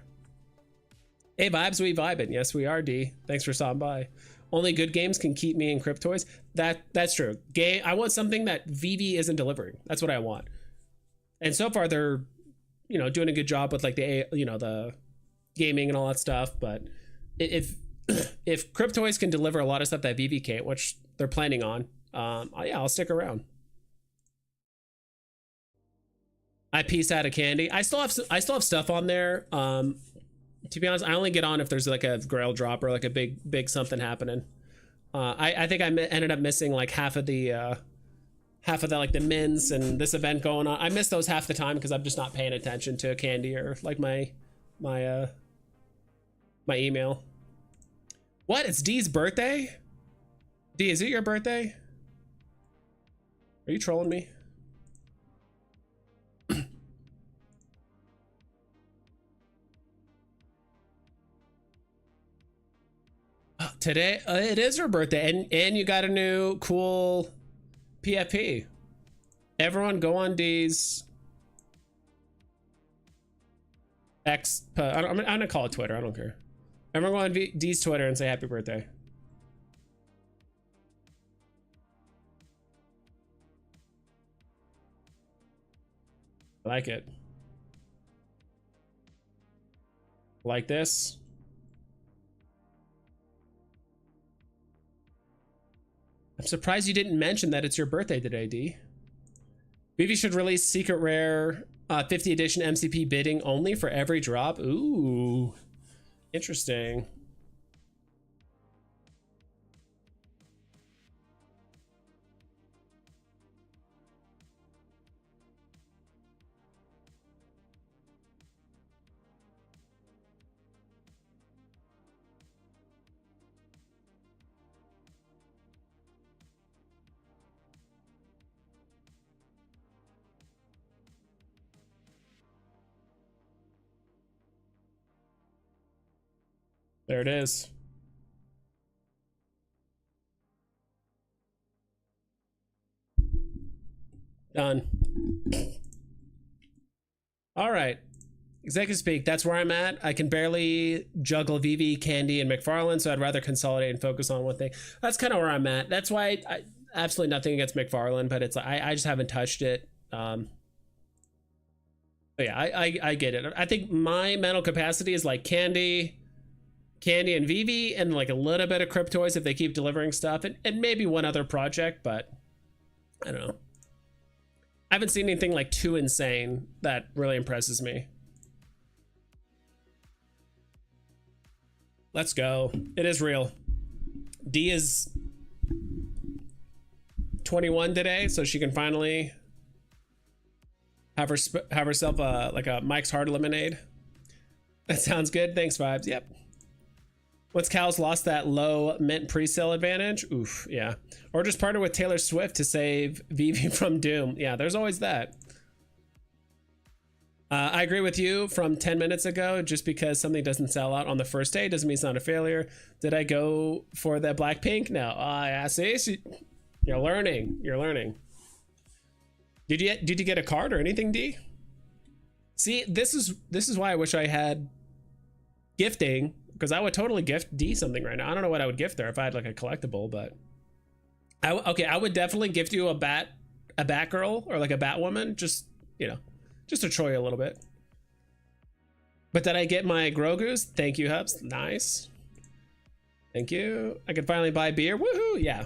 Hey vibes, we vibing. Yes, we are, D. Thanks for stopping by. Only good games can keep me in Cryptoys. That's true. I want something that Veve isn't delivering. That's what I want. And so far they're, you know, doing a good job with like the, you know, the gaming and all that stuff. But if Cryptoys can deliver a lot of stuff that Veve can't, which they're planning on, yeah, I'll stick around. I pieced out of Candy. I still have stuff on there. To be honest, I only get on if there's like a grail drop or like a big something happening. I think I ended up missing like half of the like the mins and this event going on. I miss those half the time because I'm just not paying attention to Candy or like my email. What? It's D's birthday? D, is it your birthday? Are you trolling me? Today it is her birthday, and you got a new cool PFP. Everyone go on D's X. I'm gonna call it Twitter. I don't care. Everyone go on D's Twitter and say happy birthday. I like it. Like this. I'm surprised you didn't mention that it's your birthday today, D. Veve should release secret rare 50 edition MCP bidding only for every drop. Ooh, interesting. There it is. Done. All right. Executive speak. That's where I'm at. I can barely juggle Veve, Candy, and McFarlane, so I'd rather consolidate and focus on one thing. That's kind of where I'm at. That's why I absolutely nothing against McFarlane, but it's I just haven't touched it. But yeah, I get it. I think my mental capacity is like Candy and Veve, and like a little bit of Cryptoys if they keep delivering stuff, and maybe one other project, but I don't know. I haven't seen anything like too insane that really impresses me. Let's go. It is real. D is 21 today, so she can finally have herself like a Mike's Hard Lemonade. That sounds good. Thanks, vibes. Yep. Once Cal's lost that low mint pre-sale advantage, oof, yeah. Or just partner with Taylor Swift to save Veve from doom. Yeah, there's always that. I agree with you from 10 minutes ago. Just because something doesn't sell out on the first day doesn't mean it's not a failure. Did I go for the Blackpink? No. Yeah, see, you're learning. You're learning. Did you get a card or anything, D? See, this is why I wish I had gifting, because I would totally gift D something right now. I don't know what I would gift her if I had like a collectible, but I would definitely gift you a Batgirl or like a Batwoman, just, you know, just to troll you a little bit. But did I get my Grogu's? Thank you, Hubs. Nice. Thank you. I can finally buy beer. Woohoo! Yeah.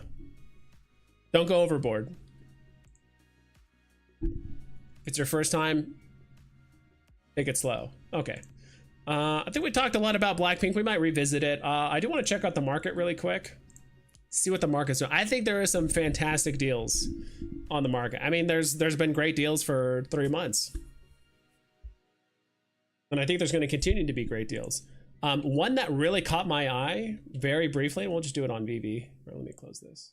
Don't go overboard. If it's your first time, take it slow. Okay. I think we talked a lot about Blackpink. We might revisit it. I do want to check out the market really quick. See what the market's doing. I think there are some fantastic deals on the market. I mean, there's been great deals for 3 months. And I think there's going to continue to be great deals. One that really caught my eye very briefly, and we'll just do it on Veve. Let me close this.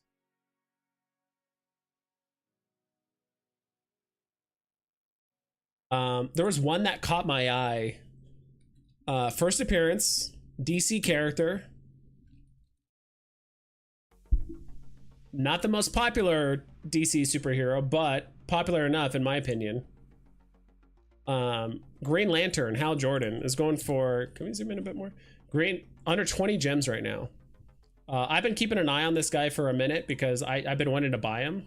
There was one that caught my eye. First appearance, DC character. Not the most popular DC superhero, but popular enough in my opinion. Green Lantern, Hal Jordan is going for, can we zoom in a bit more? Green, under 20 gems right now. I've been keeping an eye on this guy for a minute because I've been wanting to buy him,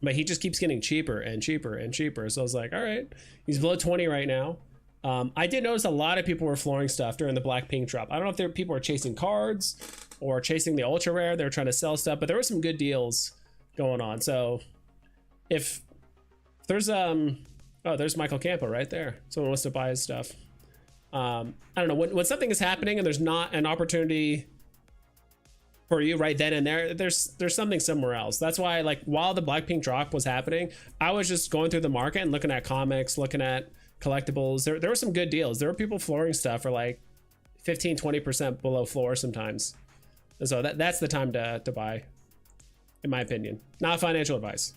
but he just keeps getting cheaper and cheaper and cheaper. So I was like, all right, he's below 20 right now. I did notice a lot of people were flooring stuff during the Blackpink drop. I don't know if people were chasing cards or chasing the ultra rare. They were trying to sell stuff, but there were some good deals going on. So if there's oh, there's Michael Campo right there. Someone wants to buy his stuff. I don't know, when something is happening and there's not an opportunity for you right then and there, there's something somewhere else. That's why, like, while the Blackpink drop was happening, I was just going through the market and looking at comics, looking at collectibles. There were some good deals. There were people flooring stuff for like 15-20% below floor sometimes. And so that's the time to buy, in my opinion. Not financial advice.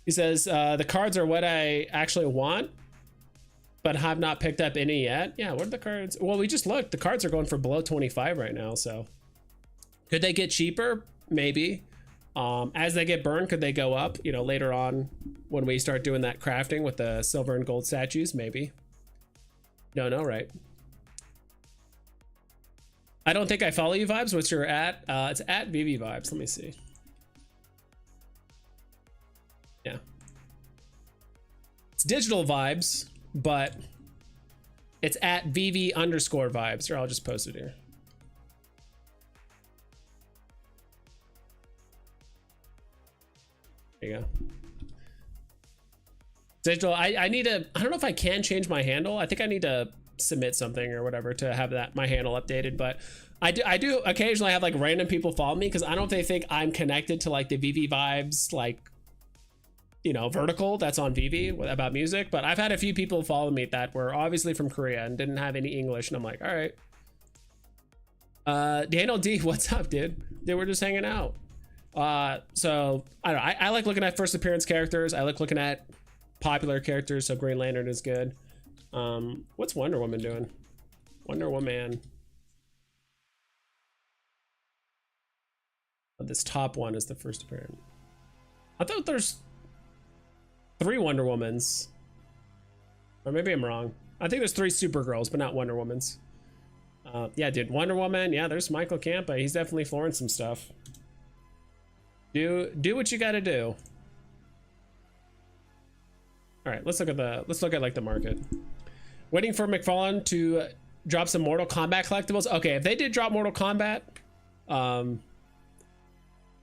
He says, the cards are what I actually want, but have not picked up any yet. Yeah, what are the cards? Well, we just looked. The cards are going for below 25 right now, so could they get cheaper? Maybe. As they get burned, could they go up, you know, later on when we start doing that crafting with the silver and gold statues? Maybe. No, right? I don't think I follow you, Vibes. What's your at? It's at Veve Vibes. Let me see. Yeah. It's digital Vibes, but it's at Veve_Vibes. Here, I'll just post it here. There you go. Digital. I need to, I don't know if I can change my handle. I think I need to submit something or whatever to have that my handle updated, but I do occasionally have like random people follow me because I don't know if they think I'm connected to like the Veve Vibes, like, you know, vertical that's on Veve about music. But I've had a few people follow me that were obviously from Korea and didn't have any English, and I'm like, all right. Daniel D, what's up, dude? They were just hanging out. So I don't know, I like looking at first appearance characters. I like looking at popular characters, so Green Lantern is good. What's Wonder Woman doing? Wonder Woman. This top one is the first appearance. I thought there's 3 Wonder Womans, or maybe I'm wrong. I think there's 3 Supergirls, but not Wonder Womans. Yeah, dude, Wonder Woman. Yeah, there's Michael Campa. He's definitely flooring some stuff. Do what you got to do. All right, let's look at like the market. Waiting for McFarlane to drop some Mortal Kombat collectibles. Okay, if they did drop Mortal Kombat, I'm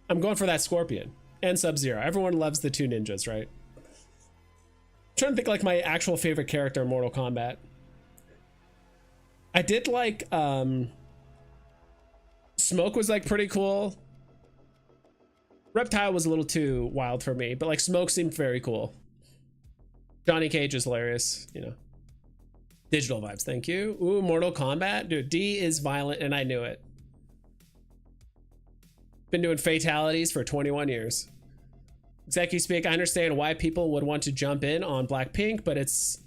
going for that Scorpion and Sub-Zero. Everyone loves the 2 ninjas, right? I'm trying to think like my actual favorite character in Mortal Kombat. I did like Smoke was like pretty cool. Reptile was a little too wild for me, but like Smoke seemed very cool. Johnny Cage is hilarious, you know. Digital Vibes, thank you. Ooh, Mortal Kombat. Dude, D is violent and I knew it. Been doing fatalities for 21 years. Executive speak, I understand why people would want to jump in on Blackpink, but it's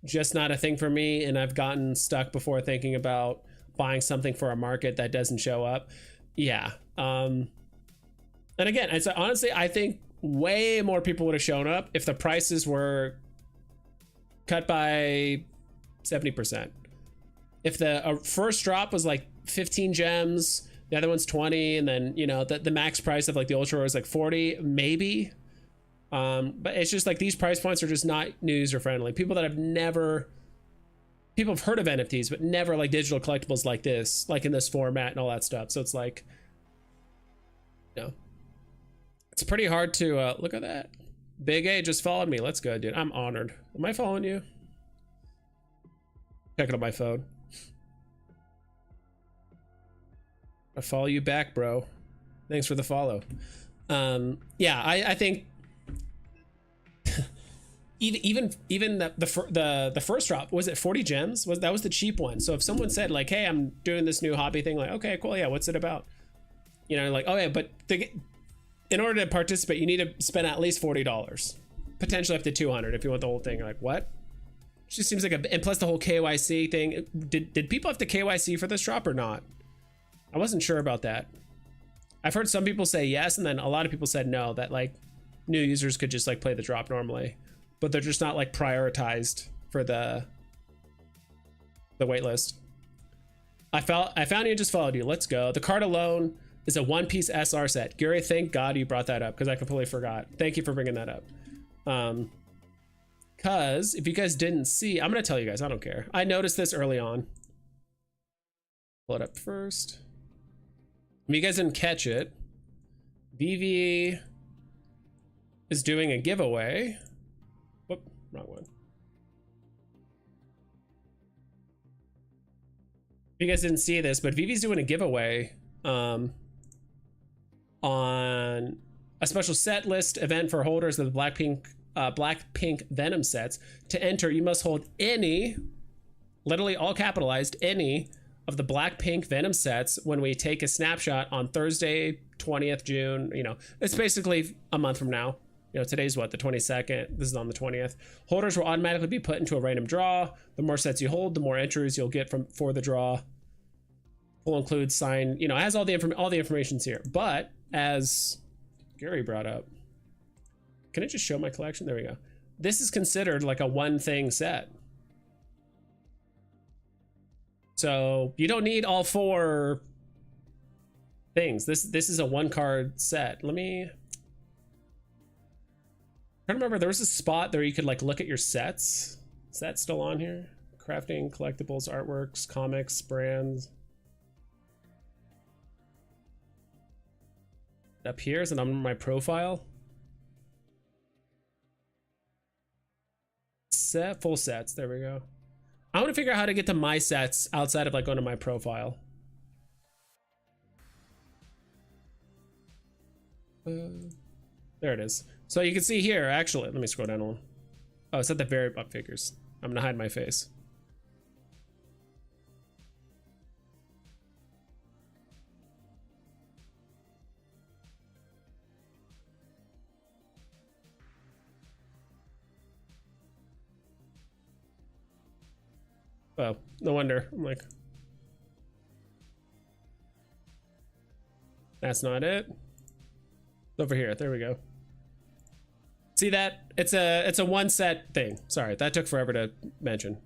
just not a thing for me, and I've gotten stuck before thinking about buying something for a market that doesn't show up. Yeah. And again, it's honestly, I think way more people would have shown up if the prices were cut by 70%. If the first drop was like 15 gems, the other one's 20, and then, you know, the max price of like the ultra is like 40, maybe. But it's just like these price points are just not user friendly. People that have never people have heard of NFTs, but never like digital collectibles like this, like in this format and all that stuff. So it's like, you know, it's pretty hard to look at that. Big A just followed me. Let's go, dude. I'm honored. Am I following you? Checking on my phone. I follow you back, bro. Thanks for the follow. Yeah, I think even the first drop, was it 40 gems? That was the cheap one. So if someone said like, hey, I'm doing this new hobby thing, like, okay, cool, yeah, what's it about? You know, like, oh yeah, but in order to participate, you need to spend at least $40, potentially up to 200 if you want the whole thing. You're like, what? It just seems like and plus the whole KYC thing. Did people have to KYC for this drop or not? I wasn't sure about that. I've heard some people say yes, and then a lot of people said no, that like new users could just like play the drop normally, but they're just not like prioritized for the waitlist. I found you and just followed you. Let's go. The card alone is a one-piece SR set. Gary, thank God you brought that up because I completely forgot. Thank you for bringing that up. Because if you guys didn't see, I'm gonna tell you guys, I don't care. I noticed this early on. Pull it up first. If you guys didn't catch it, Veve is doing a giveaway. Whoop, wrong one. If you guys didn't see this, but Veve's doing a giveaway on a special set list event for holders of the Blackpink Venom sets. To enter, you must hold any, literally all capitalized, any of the Blackpink Venom sets when we take a snapshot on Thursday, 20th June. You know, it's basically a month from now. You know, today's what, the 22nd? This is on the 20th. Holders will automatically be put into a random draw. The more sets you hold, the more entries you'll get for the draw. Will include sign, you know, it has all the information's here. But as Gary brought up, can I just show my collection? There we go. This is considered like a one thing set. So you don't need all 4 things. This is a 1 card set. Let me, I don't remember, there was a spot there you could like look at your sets. Is that still on here? Crafting, collectibles, artworks, comics, brands. Up here is on my profile. Set, full sets, there we go. I want to figure out how to get to my sets outside of like going to my profile. There it is. So you can see here, actually, let me scroll down one. Oh, it's at the very up figures. I'm gonna hide my face. Oh, no wonder. I'm like, that's not it. Over here. There we go. See that? It's a one set thing. Sorry, that took forever to mention.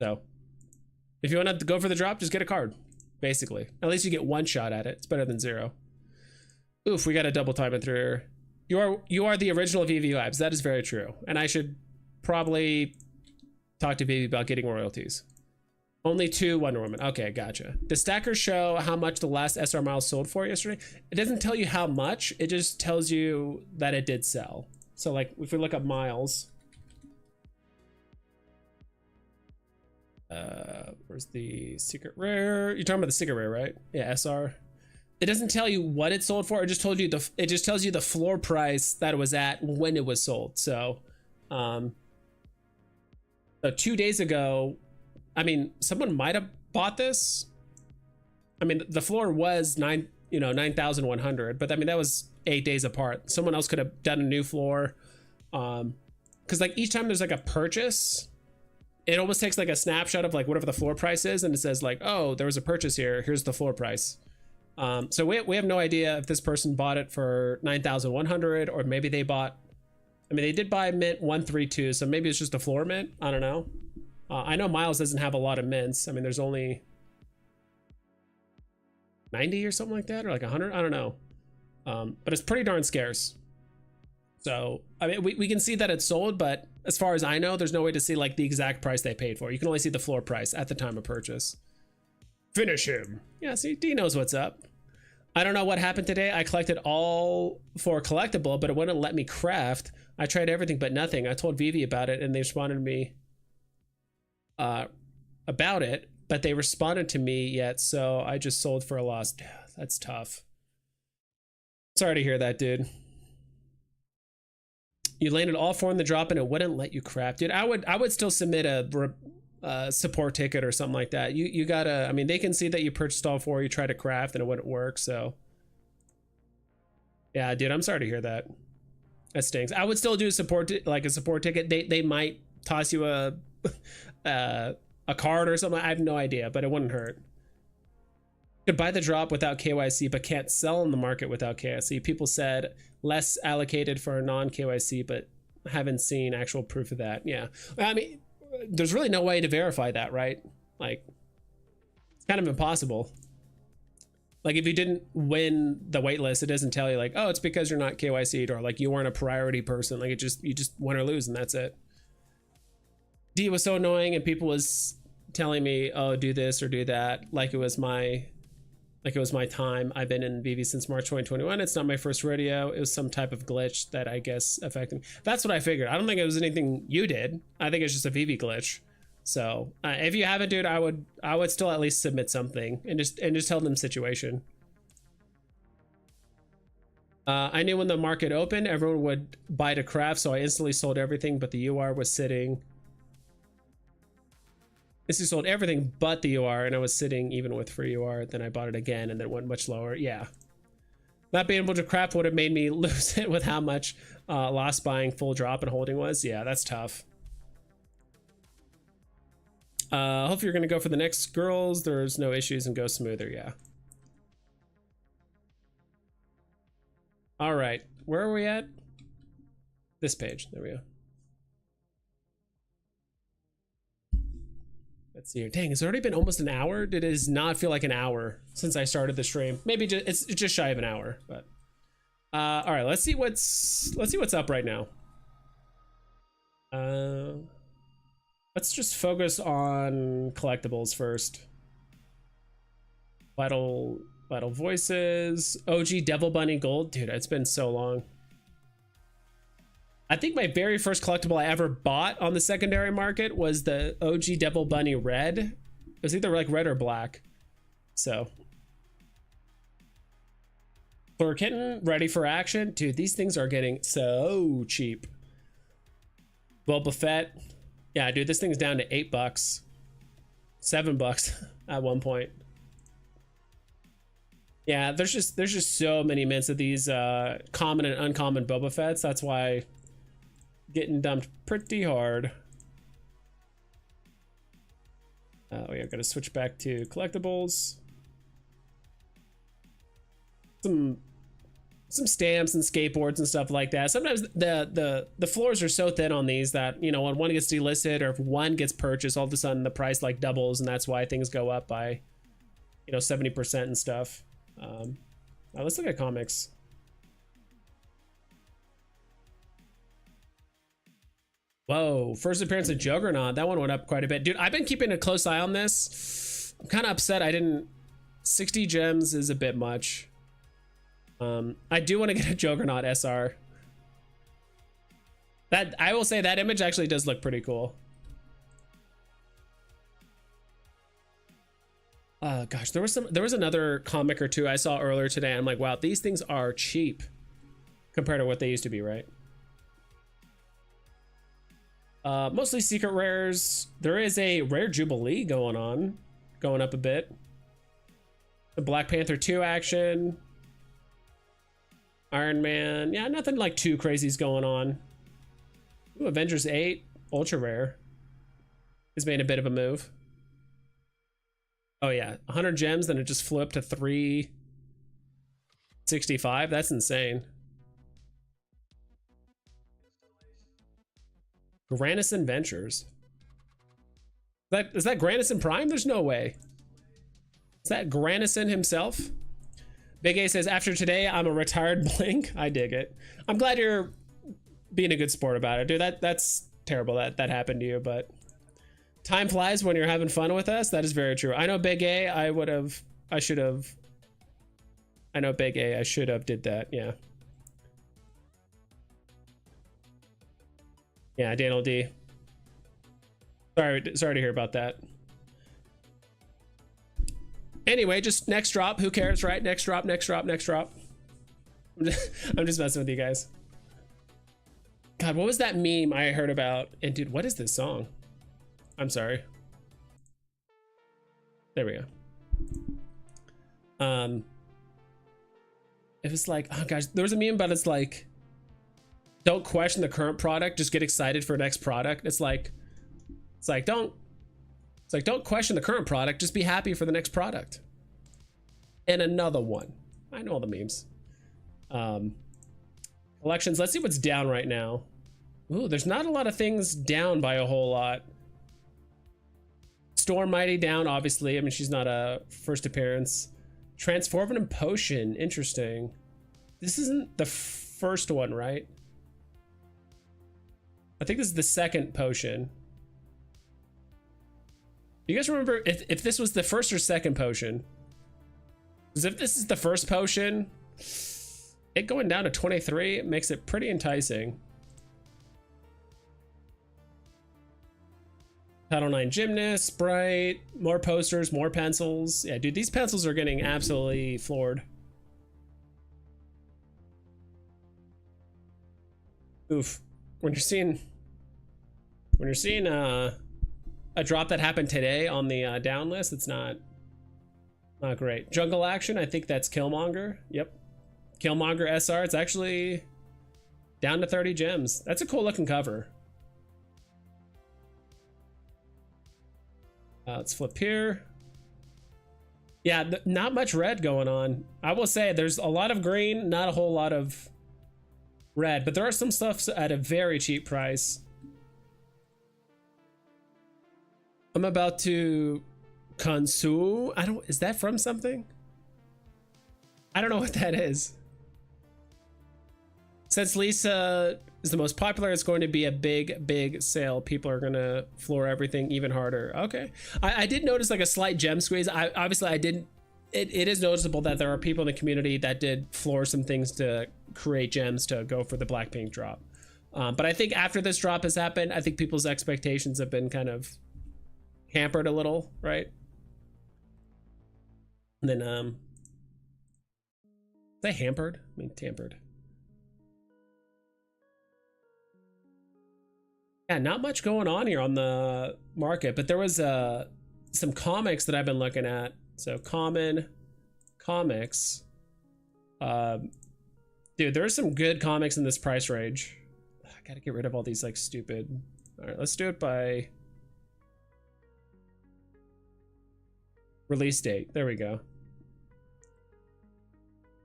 So, if you want to go for the drop, just get a card. Basically, at least you get one shot at it. It's better than 0. Oof, we got a double time it through here. You are the original Veve Labs. That is very true, and I should probably talk to Veve about getting royalties. Only 2 Wonder Woman. Okay, gotcha. The stackers show how much the last SR Miles sold for yesterday. It doesn't tell you how much. It just tells you that it did sell. So like if we look up Miles. Where's the secret rare? You're talking about the secret rare, right? Yeah, SR. It doesn't tell you what it sold for. It just told you it just tells you the floor price that it was at when it was sold. So, so 2 days ago, I mean, someone might have bought this. I mean, the floor was 9,100, but I mean, that was 8 days apart. Someone else could have done a new floor. Cause like each time there's like a purchase, it almost takes like a snapshot of like whatever the floor price is. And it says like, oh, there was a purchase here. Here's the floor price. So we have no idea if this person bought it for 9,100 or maybe they bought, I mean, they did buy mint 132. So maybe it's just a floor mint. I don't know. I know Miles doesn't have a lot of mints. I mean, there's only 90 or something like that, or like 100. I don't know. But it's pretty darn scarce. So, I mean, we can see that it's sold, but as far as I know, there's no way to see like the exact price they paid for. You can only see the floor price at the time of purchase. Finish him. Yeah, see, D knows what's up. I don't know what happened today. I collected all for collectible, but it wouldn't let me craft. I tried everything but nothing. I told Veve about it, and they responded to me about it, but they responded to me yet, so I just sold for a loss. That's tough. Sorry to hear that, dude. You landed all four in the drop and it wouldn't let you craft. Dude, I would still submit a support ticket or something like that. You gotta, I mean, they can see that you purchased all four, you try to craft and it wouldn't work, so. Yeah, dude, I'm sorry to hear that. That stinks. I would still do a support ticket. They might toss you a card or something. I have no idea, but it wouldn't hurt. Could buy the drop without KYC, but can't sell in the market without KYC. People said less allocated for non-KYC, but haven't seen actual proof of that. Yeah, I mean, there's really no way to verify that, right? Like, it's kind of impossible. Like, if you didn't win the waitlist, it doesn't tell you like, oh, it's because you're not KYC'd, or like you weren't a priority person. Like, you just win or lose, and that's it. D was so annoying, and people was telling me, oh, do this or do that, like it was my time. I've been in Veve since March 2021. It's not my first rodeo. It was some type of glitch that I guess affected me. That's what I figured. I don't think it was anything you did. I think it's just a Veve glitch. So if you haven't, dude, I would still at least submit something and just tell them situation. I knew when the market opened, everyone would buy to craft, so I instantly sold everything, but the UR was sitting. Instantly sold everything but the UR, and I was sitting even with free UR. Then I bought it again, and then it went much lower. Yeah. Not being able to craft would have made me lose it with how much loss buying full drop and holding was. Yeah, that's tough. Hopefully you're going to go for the next girls. There's no issues and go smoother. Yeah. All right. Where are we at? This page. There we go. Let's see here. Dang, it's already been almost an hour. It does not feel like an hour since I started the stream. Maybe it's just shy of an hour, but all right, let's see what's up right now. Let's just focus on collectibles first. Vital Voices, OG Devil Bunny Gold. Dude, it's been so long. I think my very first collectible I ever bought on the secondary market was the OG Devil Bunny Red. It was either like red or black. So. Fleur Kitten, ready for action. Dude, these things are getting so cheap. Boba Fett. Yeah, dude, this thing's down to $8. $7 at one point. Yeah, there's just so many mints of these common and uncommon Boba Fetts. That's why getting dumped pretty hard. Oh yeah, gotta switch back to collectibles. Some stamps and skateboards and stuff like that. Sometimes the floors are so thin on these that, you know, when one gets delisted or if one gets purchased, all of a sudden the price like doubles, and that's why things go up by, you know, 70% and stuff. Now let's look at comics. Whoa, first appearance of Juggernaut. That one went up quite a bit. Dude, I've been keeping a close eye on this. I'm kind of upset I didn't... 60 gems is a bit much. I do want to get a Juggernaut SR. That, I will say that image actually does look pretty cool. Gosh, there was another comic or two I saw earlier today. I'm like, wow, these things are cheap compared to what they used to be, right? Mostly secret rares. There is a rare Jubilee going up a bit. The Black Panther 2 action. Iron Man. Yeah, nothing like too crazy's going on. Ooh, Avengers 8, ultra rare. Has made a bit of a move. Oh yeah, 100 gems, then it just flew up to 365. That's insane. Granison Ventures. Is that Granison Prime? There's no way. Is that Granison himself? Big A says, after today, I'm a retired Blink. I dig it. I'm glad you're being a good sport about it, dude. That's terrible that happened to you, but time flies when you're having fun with us. That is very true. I know Big A. I should have. I know Big A. I should have did that. Yeah. Yeah, Daniel D. Sorry to hear about that. Anyway, just next drop. Who cares, right? Next drop. I'm just messing with you guys. God, what was that meme I heard about? And dude, what is this song? I'm sorry. There we go. It was like, oh gosh, there was a meme about it's like, don't question the current product, just get excited for next product. It's like don't question the current product, just be happy for the next product. And another one. I know all the memes. Collections, let's see what's down right now. Ooh, there's not a lot of things down by a whole lot. Storm Mighty down, obviously. I mean, she's not a first appearance. Transformative Potion, interesting. This isn't the first one, right? I think this is the second potion. Do you guys remember if this was the first or second potion? Because if this is the first potion, it going down to 23 makes it pretty enticing. Paddle 9 Gymnast, Sprite, more posters, more pencils. Yeah, dude, these pencils are getting absolutely floored. Oof. When you're seeing a drop that happened today on the down list, it's not great. Jungle Action, I think that's Killmonger. Yep. Killmonger SR, it's actually down to 30 gems. That's a cool looking cover. Let's flip here. Yeah, not much red going on. I will say there's a lot of green, not a whole lot of red, but there are some stuff at a very cheap price. I'm about to consume. Is that from something? I don't know what that is. Since Lisa is the most popular, it's going to be a big sale. People are gonna floor everything even harder. Okay. I did notice like a slight gem squeeze. Obviously I didn't. It is noticeable that there are people in the community that did floor some things to create gems to go for the Blackpink drop. But I think after this drop has happened, I think people's expectations have been kind of hampered a little, right? And then is that hampered? I mean tampered. Yeah, not much going on here on the market, but there was some comics that I've been looking at. So common comics. Dude, there's some good comics in this price range. I gotta get rid of all these like stupid. All right, let's do it by release date. There we go.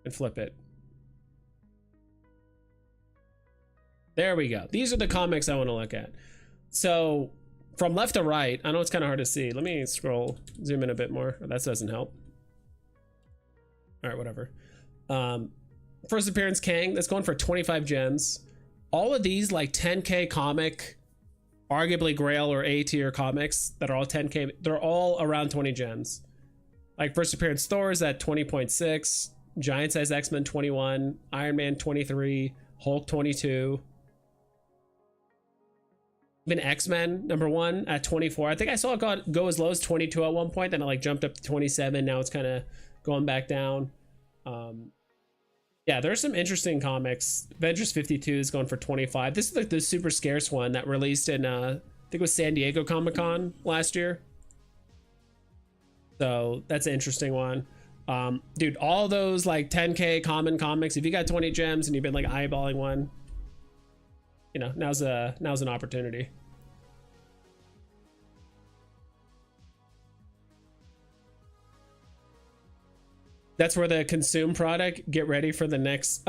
And flip it. There we go. These are the comics I want to look at. So from left to right, I know it's kind of hard to see. Let me scroll, zoom in a bit more. That doesn't help. All right, whatever. First appearance Kang, that's going for 25 gems. All of these like 10K comic, arguably Grail or A tier comics that are all 10K, they're all around 20 gems. Like first appearance Thor is at 20.6, Giant Size X-Men 21, Iron Man 23, Hulk 22. Even X-Men #1 at 24. I think I saw it go as low as 22 at one point, then it like jumped up to 27. Now it's kind of going back down. Yeah, there's some interesting comics. Avengers 52 is going for 25. This is like the super scarce one that released in I think it was San Diego Comic-Con last year. So that's an interesting one. Dude, all those like 10K common comics, if you got 20 gems and you've been like eyeballing one, you know, now's an opportunity. That's where the consume product, get ready for the next,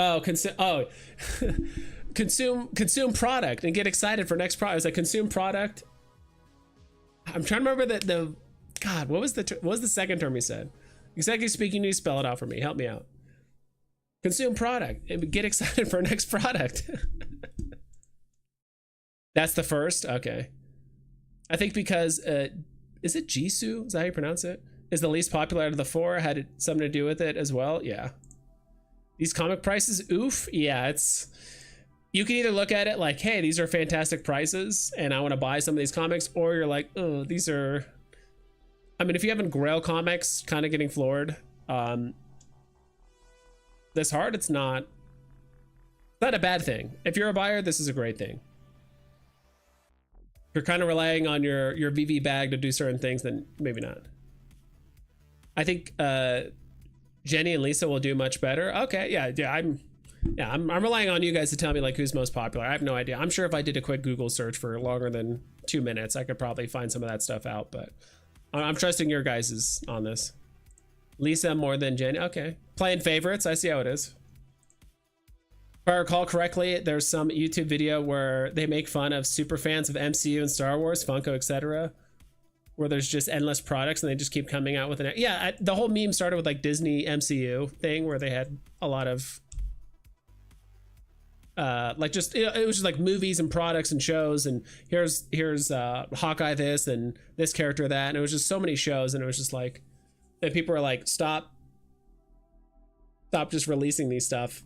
consume product and get excited for next product. It's like consume product. I'm trying to remember the God, what was the second term he said? Exactly speaking, you spell it out for me. Help me out. Consume product and get excited for next product. That's the first. Okay. I think because is it Jisoo? Is that how you pronounce it? Is the least popular out of the four? Had it something to do with it as well? Yeah. These comic prices, oof. Yeah, it's, you can either look at it like, hey, these are fantastic prices and I want to buy some of these comics, or you're like, oh, these are, I mean, if you haven't Grail comics kind of getting floored this hard, it's not a bad thing. If you're a buyer, this is a great thing. If you're kind of relying on your VV bag to do certain things, then maybe not. I think Jenny and Lisa will do much better. Okay, yeah, I'm relying on you guys to tell me like who's most popular. I have no idea. I'm sure if I did a quick Google search for longer than 2 minutes, I could probably find some of that stuff out, but I'm trusting your guys's on this. Lisa more than Jenny. Okay, playing favorites. I see how it is. If I recall correctly, there's some YouTube video where they make fun of super fans of MCU and Star Wars, Funko, etc., where there's just endless products and they just keep coming out with an, yeah, the whole meme started with like Disney MCU thing where they had a lot of like just, it was just like movies and products and shows, and here's Hawkeye this and this character that, and it was just so many shows, and it was just like, and people were like, stop just releasing these stuff.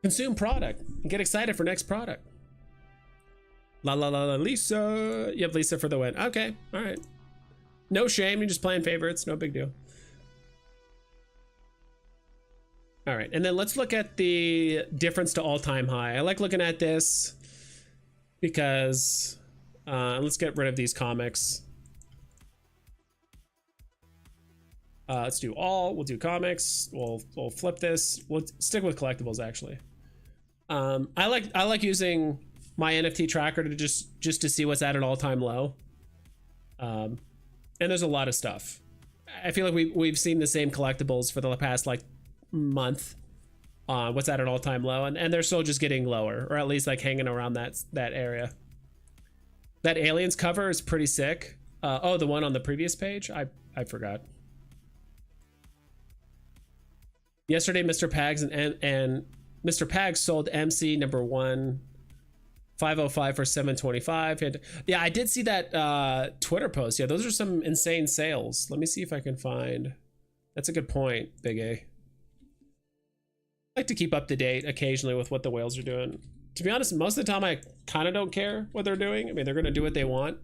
Consume product and get excited for next product. La la la la, Lisa. You have Lisa for the win. Okay, all right. No shame, you're just playing favorites, no big deal. All right, and then let's look at the difference to all-time high. I like looking at this because let's get rid of these comics. Let's do all, we'll do comics, we'll flip this. We'll stick with collectibles actually. I like using my NFT tracker to just to see what's at an all-time low. And there's a lot of stuff. I feel like we've seen the same collectibles for the past like month on what's at an all-time low, and they're still just getting lower, or at least like hanging around that area. That Aliens cover is pretty sick. Oh, the one on the previous page, I forgot. Yesterday, Mr. Pags and Mr. Pags sold MC number 1 505 for 725. And yeah, I did see that Twitter post. Yeah, those are some insane sales. Let me see if I can find. That's a good point, Big A. I like to keep up to date occasionally with what the whales are doing. To be honest, most of the time I kind of don't care what they're doing. I mean, they're going to do what they want.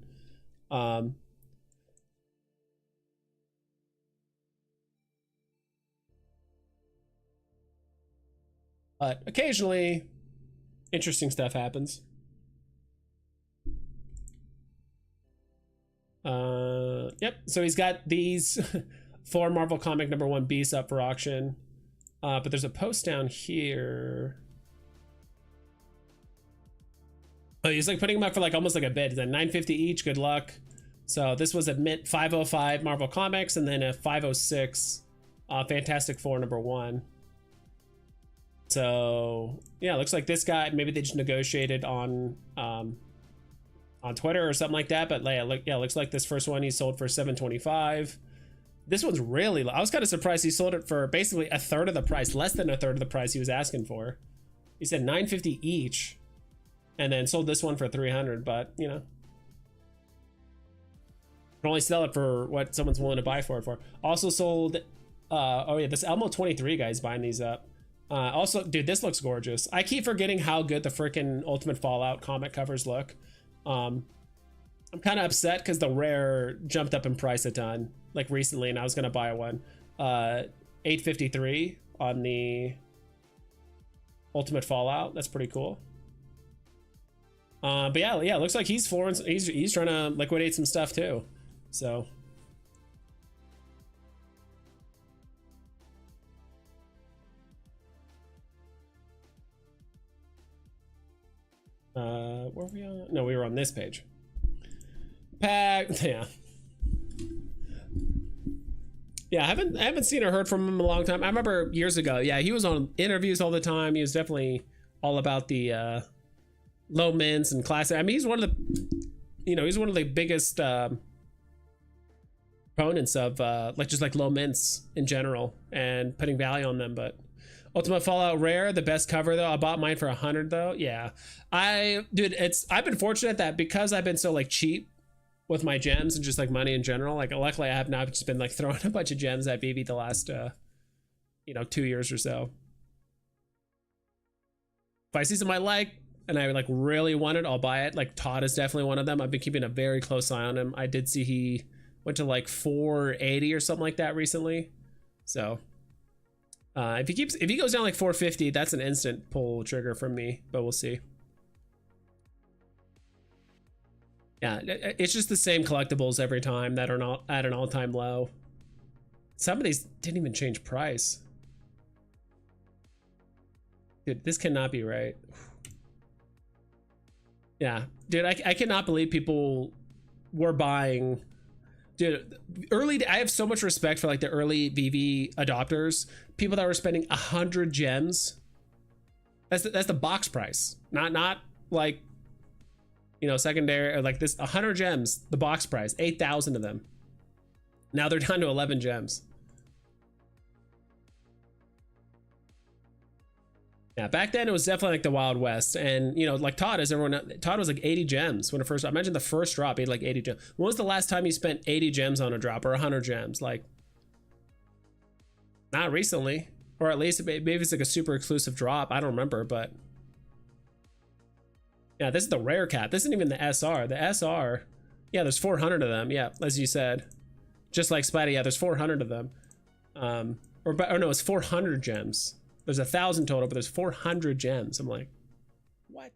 But occasionally, interesting stuff happens. Yep. So he's got these 4 Marvel comic number 1 beasts up for auction. But there's a post down here. Oh, he's like putting them up for like almost like a bid. He's at $950 each. Good luck. So this was a mint 505 Marvel Comics, and then a 506 Fantastic Four number 1. So yeah, looks like this guy, maybe they just negotiated on Twitter or something like that. But yeah, looks like this first one he sold for $725. This one's really low. I was kind of surprised he sold it for basically a third of the price, less than a third of the price he was asking for. He said $950 each, and then sold this one for $300. But you know, can only sell it for what someone's willing to buy for it for. Also sold. Oh yeah, this Elmo 23 guy's buying these up. Also, dude, this looks gorgeous. I keep forgetting how good the freaking Ultimate Fallout comic covers look. I'm kind of upset because the rare jumped up in price a ton, like recently, and I was gonna buy one. $853 on the Ultimate Fallout. That's pretty cool. But yeah, it looks like he's trying to liquidate some stuff too. So. Where were we on? No, we were on this page. Yeah. Yeah, I haven't seen or heard from him in a long time. I remember years ago. Yeah, he was on interviews all the time. He was definitely all about the low mints and classic. I mean, he's one of the biggest proponents of like just like low mints in general and putting value on them. But Ultimate Fallout Rare, the best cover though. I bought mine for 100 though. Yeah, I've been fortunate that because I've been so like cheap with my gems and just like money in general. Like luckily I have not just been like throwing a bunch of gems at Veve the last 2 years or so. If I see something I like and I like really want it, I'll buy it. Like Todd is definitely one of them. I've been keeping a very close eye on him. I did see he went to like 480 or something like that recently. So if he goes down like 450, that's an instant pull trigger from me, but we'll see. Yeah, it's just the same collectibles every time that are not at an all-time low. Some of these didn't even change price. Dude, this cannot be right. Yeah, dude, I cannot believe people were buying. Dude, I have so much respect for like the early Veve adopters. People that were spending 100 gems. That's the box price, not like, you know, secondary or like this. 100 gems, the box price, 8,000 of them. Now they're down to 11 gems. Yeah, back then it was definitely like the Wild West, and you know, like Todd, Todd was like 80 gems when it first. I mentioned the first drop, he had like 80 gems. When was the last time you spent 80 gems on a drop or 100 gems? Like, not recently, or at least maybe it's like a super exclusive drop. I don't remember, but yeah, this is the rare cap. This isn't even the SR. The SR, yeah, there's 400 of them. Yeah, as you said, just like Spidey. Yeah, there's 400 of them. Or no, it's 400 gems. There's 1,000 total, but there's 400 gems. I'm like, what?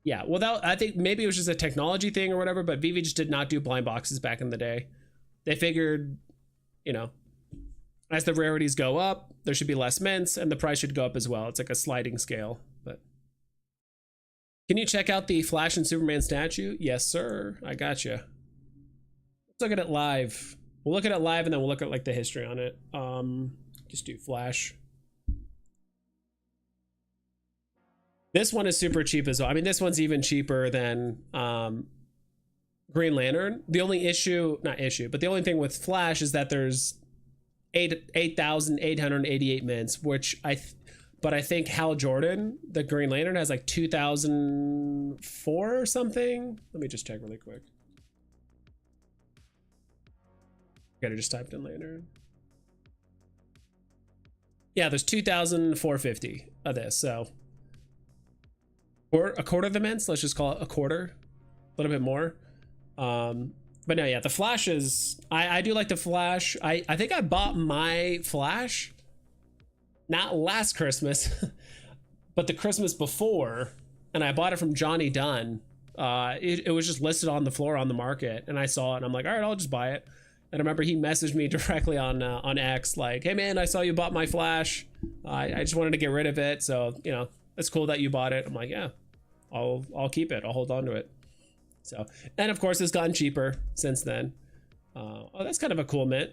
Yeah, well, I think maybe it was just a technology thing or whatever, but Veve just did not do blind boxes back in the day. They figured, you know, as the rarities go up, there should be less mints, and the price should go up as well. It's like a sliding scale. But can you check out the Flash and Superman statue? Yes, sir. I got you. Let's look at it live. We'll look at it live, and then we'll look at like the history on it. Just do Flash. This one is super cheap as well. I mean, this one's even cheaper than Green Lantern. The only but the only thing with Flash is that there's 8,888 mints, which I think Hal Jordan, the Green Lantern, has like 2004 or something. Let me just check really quick. I just typed in Lantern. Yeah, there's 2,450 of this, so. Or a quarter of the mints, let's just call it a quarter, a little bit more. But no, yeah, the Flash is, I do like the Flash. I think I bought my Flash, not last Christmas, but the Christmas before, and I bought it from Johnny Dunn. It was just listed on the floor on the market, and I saw it, and I'm like, all right, I'll just buy it. And I remember he messaged me directly on X, like, hey man, I saw you bought my Flash. I just wanted to get rid of it, so you know, it's cool that you bought it. I'm like, yeah, I'll keep it. I'll hold on to it. So, and of course, it's gotten cheaper since then. Oh, that's kind of a cool mint.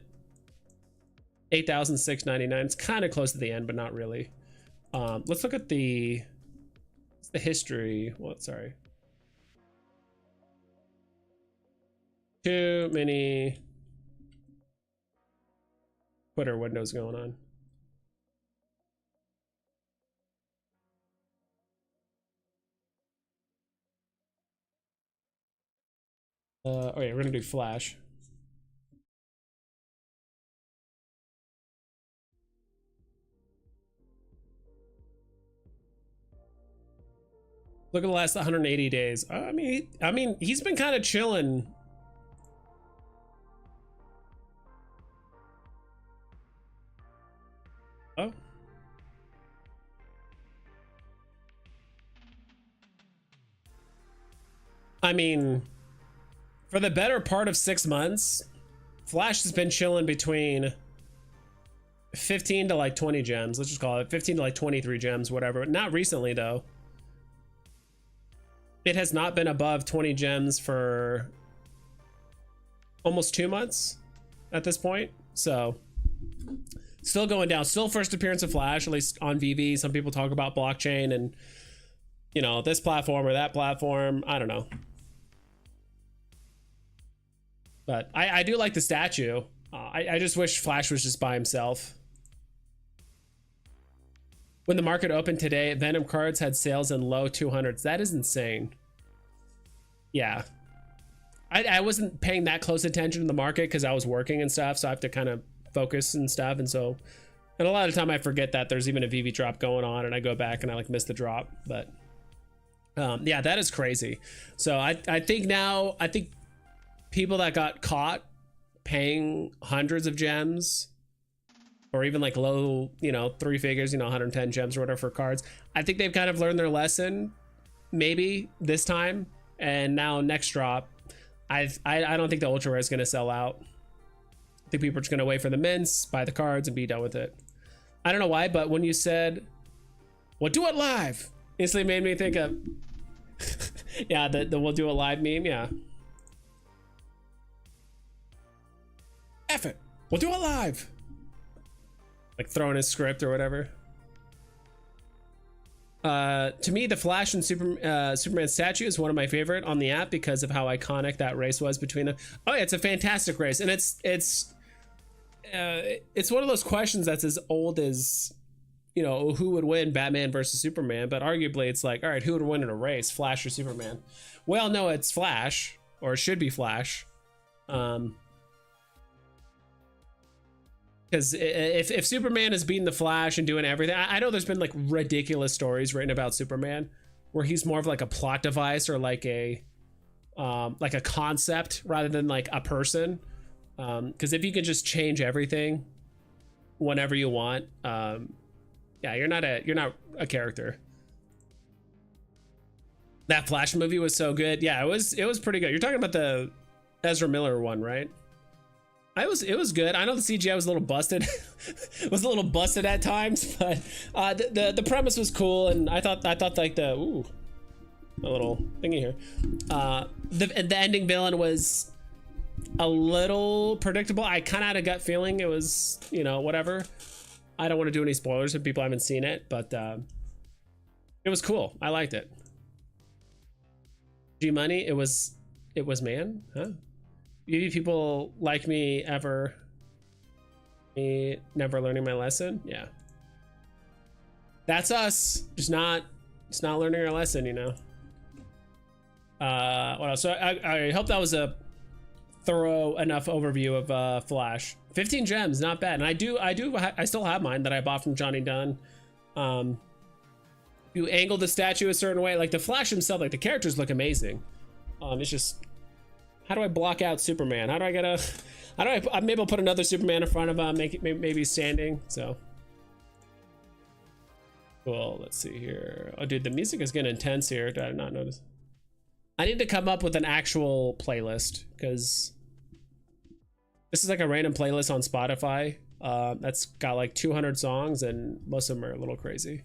8,699. It's kind of close to the end, but not really. Let's look at the history. What? Sorry. Too many Twitter windows going on. Okay, we're gonna do Flash. Look at the last 180 days. I mean, he's been kind of chilling. Oh. I mean, for the better part of 6 months, Flash has been chilling between 15 to like 20 gems. Let's just call it 15 to like 23 gems, whatever. Not recently though. It has not been above 20 gems for almost 2 months at this point. So still going down. Still first appearance of Flash, at least on Veve. Some people talk about blockchain and, you know, this platform or that platform. I don't know. But I do like the statue. I just wish Flash was just by himself. When the market opened today, Venom cards had sales in low 200s. That is insane. Yeah. I wasn't paying that close attention to the market because I was working and stuff, so I have to kind of focus and stuff. And a lot of time I forget that there's even a VV drop going on, and I go back and I like miss the drop. But yeah, that is crazy. So I think people that got caught paying hundreds of gems, or even like low, you know, 3 figures, you know, 110 gems or whatever for cards, I think they've kind of learned their lesson maybe this time. And now next drop, I don't think the ultra rare is going to sell out. I think people are just going to wait for the mints, buy the cards, and be done with it. I don't know why, but when you said, "We'll do it live," instantly made me think of yeah, the "we'll do it live" meme. Yeah, F it, we'll do it live. Like throwing a script or whatever. To me, the Flash and Superman statue is one of my favorite on the app because of how iconic that race was between them. Oh yeah, it's a fantastic race, and it's one of those questions that's as old as, you know, who would win Batman versus Superman, but arguably it's like, all right, who would win in a race, Flash or Superman? Well, no, it's Flash, or it should be Flash. Because if Superman is beating the Flash and doing everything, I know there's been like ridiculous stories written about Superman where he's more of like a plot device or like a concept rather than like a person. Because if you can just change everything whenever you want, yeah, you're not a character. That Flash movie was so good. Yeah, it was pretty good. You're talking about the Ezra Miller one, right? It was good. I know the CGI was a little busted. Was a little busted at times, but the premise was cool, and I thought like a little thingy here. The ending villain was a little predictable. I kind of had a gut feeling it was, you know, whatever. I don't want to do any spoilers if people haven't seen it, but it was cool. I liked it. G Money, it was man, huh? Maybe people like me never learning my lesson. Yeah, that's us. Just not learning our lesson, you know. What else? So I hope that was a thorough enough overview of Flash. 15 gems, not bad. And I still have mine that I bought from Johnny Dunn. You angle the statue a certain way, like the Flash himself, like the characters look amazing. It's just, how do I block out Superman? Maybe I'll put another Superman in front of him, make it maybe standing. So cool. Let's see here. Oh, dude, the music is getting intense here. Did I not notice? I need to come up with an actual playlist because this is like a random playlist on Spotify that's got like 200 songs, and most of them are a little crazy.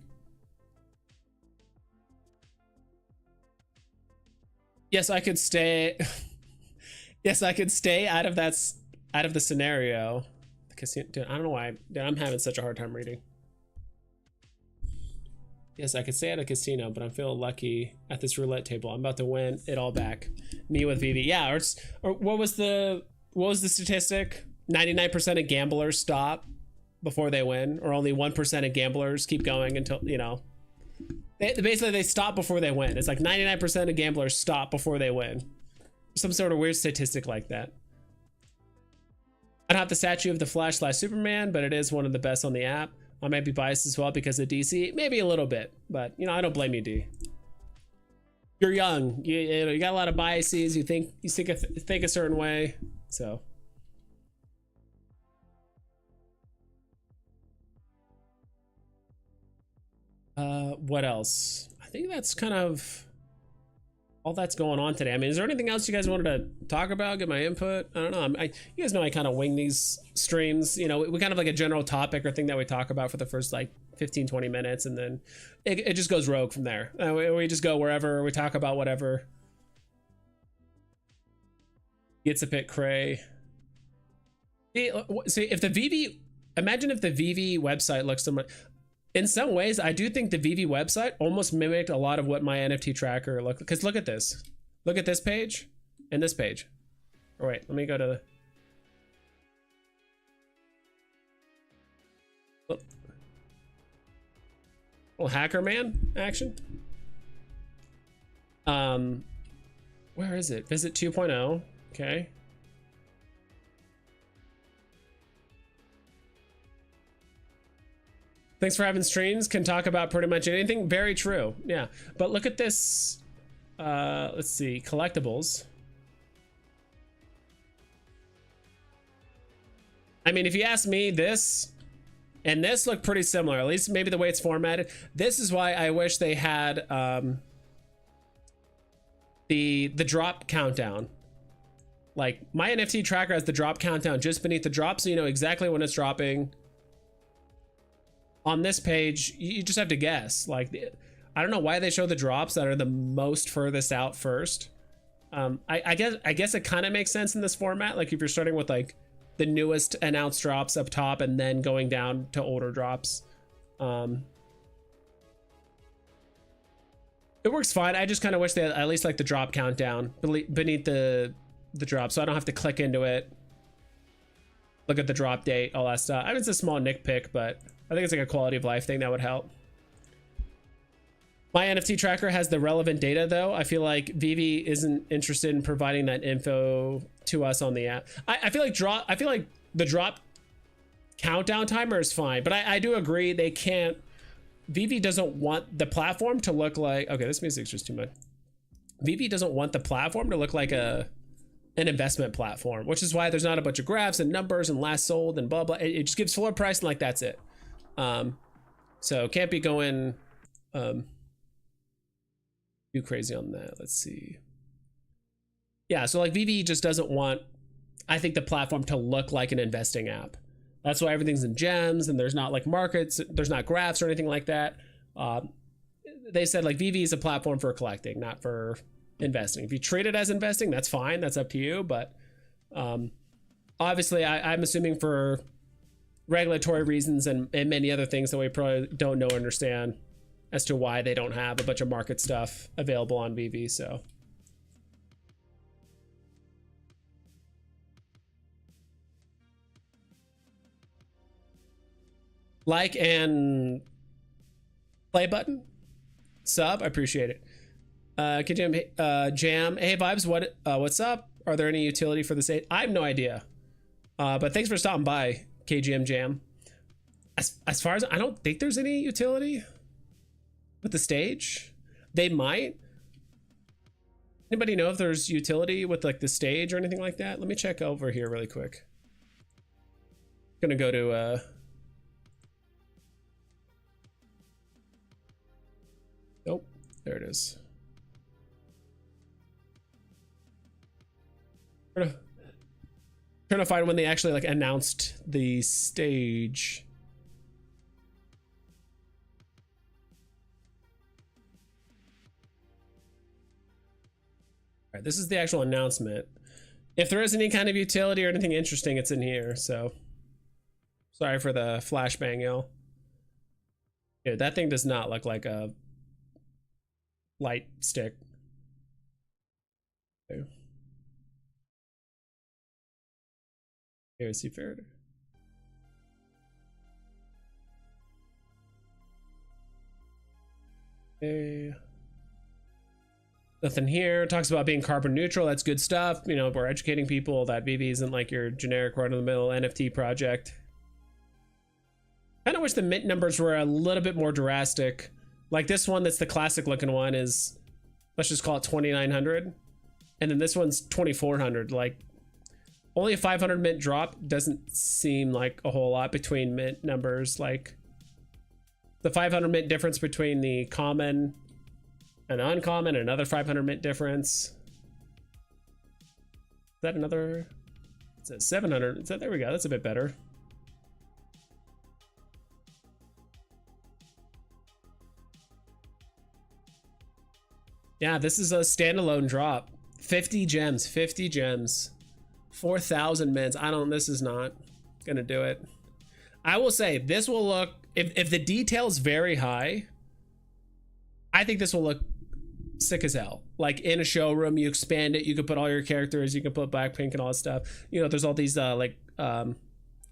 Yes, I could stay. Yes, I could stay out of the scenario. The casino, dude, I don't know why. Dude, I'm having such a hard time reading. Yes, I could stay at a casino, but I'm feeling lucky at this roulette table. I'm about to win it all back. Me with Veve. Yeah, or what was the statistic? 99% of gamblers stop before they win, or only 1% of gamblers keep going until, you know. Basically, they stop before they win. It's like 99% of gamblers stop before they win. Some sort of weird statistic like that. I don't have the statue of the Flash / Superman, but it is one of the best on the app. I might be biased as well because of DC, maybe a little bit, but you know, I don't blame you, D. You're young, you got a lot of biases. You think a certain way, so. What else? I think that's kind of all that's going on today. I mean, is there anything else you guys wanted to talk about? Get my input? I don't know. You guys know I kind of wing these streams. You know, we kind of like a general topic or thing that we talk about for the first like 15-20 minutes, and then it just goes rogue from there. We just go wherever, we talk about whatever. Gets a bit cray. See, if the Veve, imagine if the Veve website looks so much. In some ways, I do think the Veve website almost mimicked a lot of what my NFT tracker looked. Because look at this. Look at this page and this page. Or wait, let me go to the. Little hacker man action. Where is it? Visit 2.0. Okay. Thanks for having streams. Can talk about pretty much anything. Very true. Yeah. But look at this. Let's see. Collectibles. I mean, if you ask me, this and this look pretty similar. At least maybe the way it's formatted. This is why I wish they had the drop countdown. Like, my NFT tracker has the drop countdown just beneath the drop, so you know exactly when it's dropping. On this page, you just have to guess. Like, I don't know why they show the drops that are the most furthest out first. I guess it kind of makes sense in this format. Like, if you're starting with like the newest announced drops up top and then going down to older drops. It works fine. I just kind of wish they had at least like the drop countdown beneath the drop, so I don't have to click into it, look at the drop date, all that stuff. I mean, it's a small nitpick, but I think it's like a quality of life thing that would help. My NFT tracker has the relevant data though. I feel like Veve isn't interested in providing that info to us on the app. I feel like the drop countdown timer is fine, but I do agree they can't. Veve doesn't want the platform to look like, okay, this music's just too much. Veve doesn't want the platform to look like an investment platform, which is why there's not a bunch of graphs and numbers and last sold and blah blah. It just gives floor price and like that's it. So can't be going too crazy on that. Let's see. Yeah, so like Veve just doesn't want, I think, the platform to look like an investing app. That's why everything's in gems and there's not like markets, there's not graphs or anything like that. They said like Veve is a platform for collecting, not for investing. If you treat it as investing, that's fine, that's up to you. But obviously I'm assuming for regulatory reasons and many other things that we probably don't know or understand as to why they don't have a bunch of market stuff available on Veve. So like and play button, sub, I appreciate it. Jam, hey Vibes, what's up? Are there any utility for the state? I have no idea, but thanks for stopping by, KGM Jam. As far as I don't think there's any utility with the stage. They might. Anybody know if there's utility with like the stage or anything like that? Let me check over here really quick. Gonna go to nope, there it is. Trying to find when they actually like announced the stage. All right, this is the actual announcement. If there is any kind of utility or anything interesting, it's in here. So sorry for the flashbang, y'all. Yeah, that thing does not look like a light stick. Okay. Here's see Faraday. Okay. Nothing here. Talks about being carbon neutral. That's good stuff. You know, we're educating people that Veve isn't like your generic run-of-the-mill NFT project. I kind of wish the mint numbers were a little bit more drastic. Like this one, that's the classic looking one, is, let's just call it 2,900, and then this one's 2,400. Like, only a 500 mint drop doesn't seem like a whole lot between mint numbers. Like the 500 mint difference between the common and uncommon, another 500 mint difference. Is that another? It's a 700. Is that, there we go. That's a bit better. Yeah, this is a standalone drop. 50 gems, 50 gems. 4,000 mints. This is not gonna do it. I will say this will look, if the detail's very high, I think this will look sick as hell. Like in a showroom, you expand it, you can put all your characters, you can put Blackpink and all that stuff. You know, there's all these like kind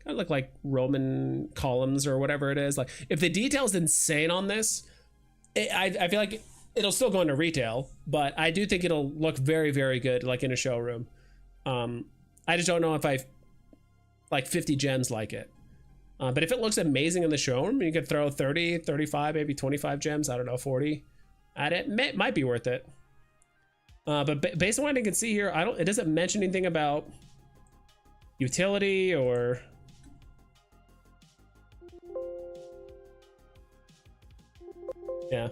of look like Roman columns or whatever it is. Like if the detail's insane on this, I feel like it'll still go into retail, but I do think it'll look very, very good like in a showroom. I just don't know if I like 50 gems like it. But if it looks amazing in the showroom, you could throw 30, 35, maybe 25 gems, I don't know, 40 at it. Might be worth it. But based on what I can see here, it doesn't mention anything about utility or... Yeah.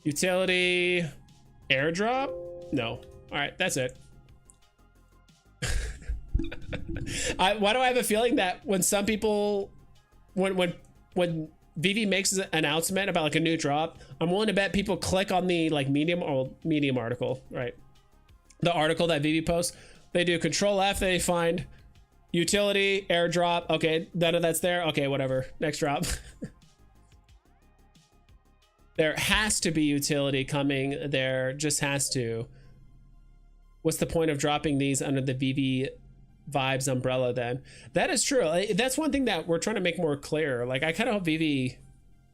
Utility, airdrop? No. All right, that's it. Why do I have a feeling that when some people, when Veve makes an announcement about like a new drop, I'm willing to bet people click on the like Medium article, right? The article that Veve posts, they do Control F, they find utility, airdrop. Okay, none of that's there. Okay, whatever. Next drop. There has to be utility coming. There just has to. What's the point of dropping these under the Veve Vibes umbrella then? That is true. That's one thing that we're trying to make more clear. Like, I kind of hope Veve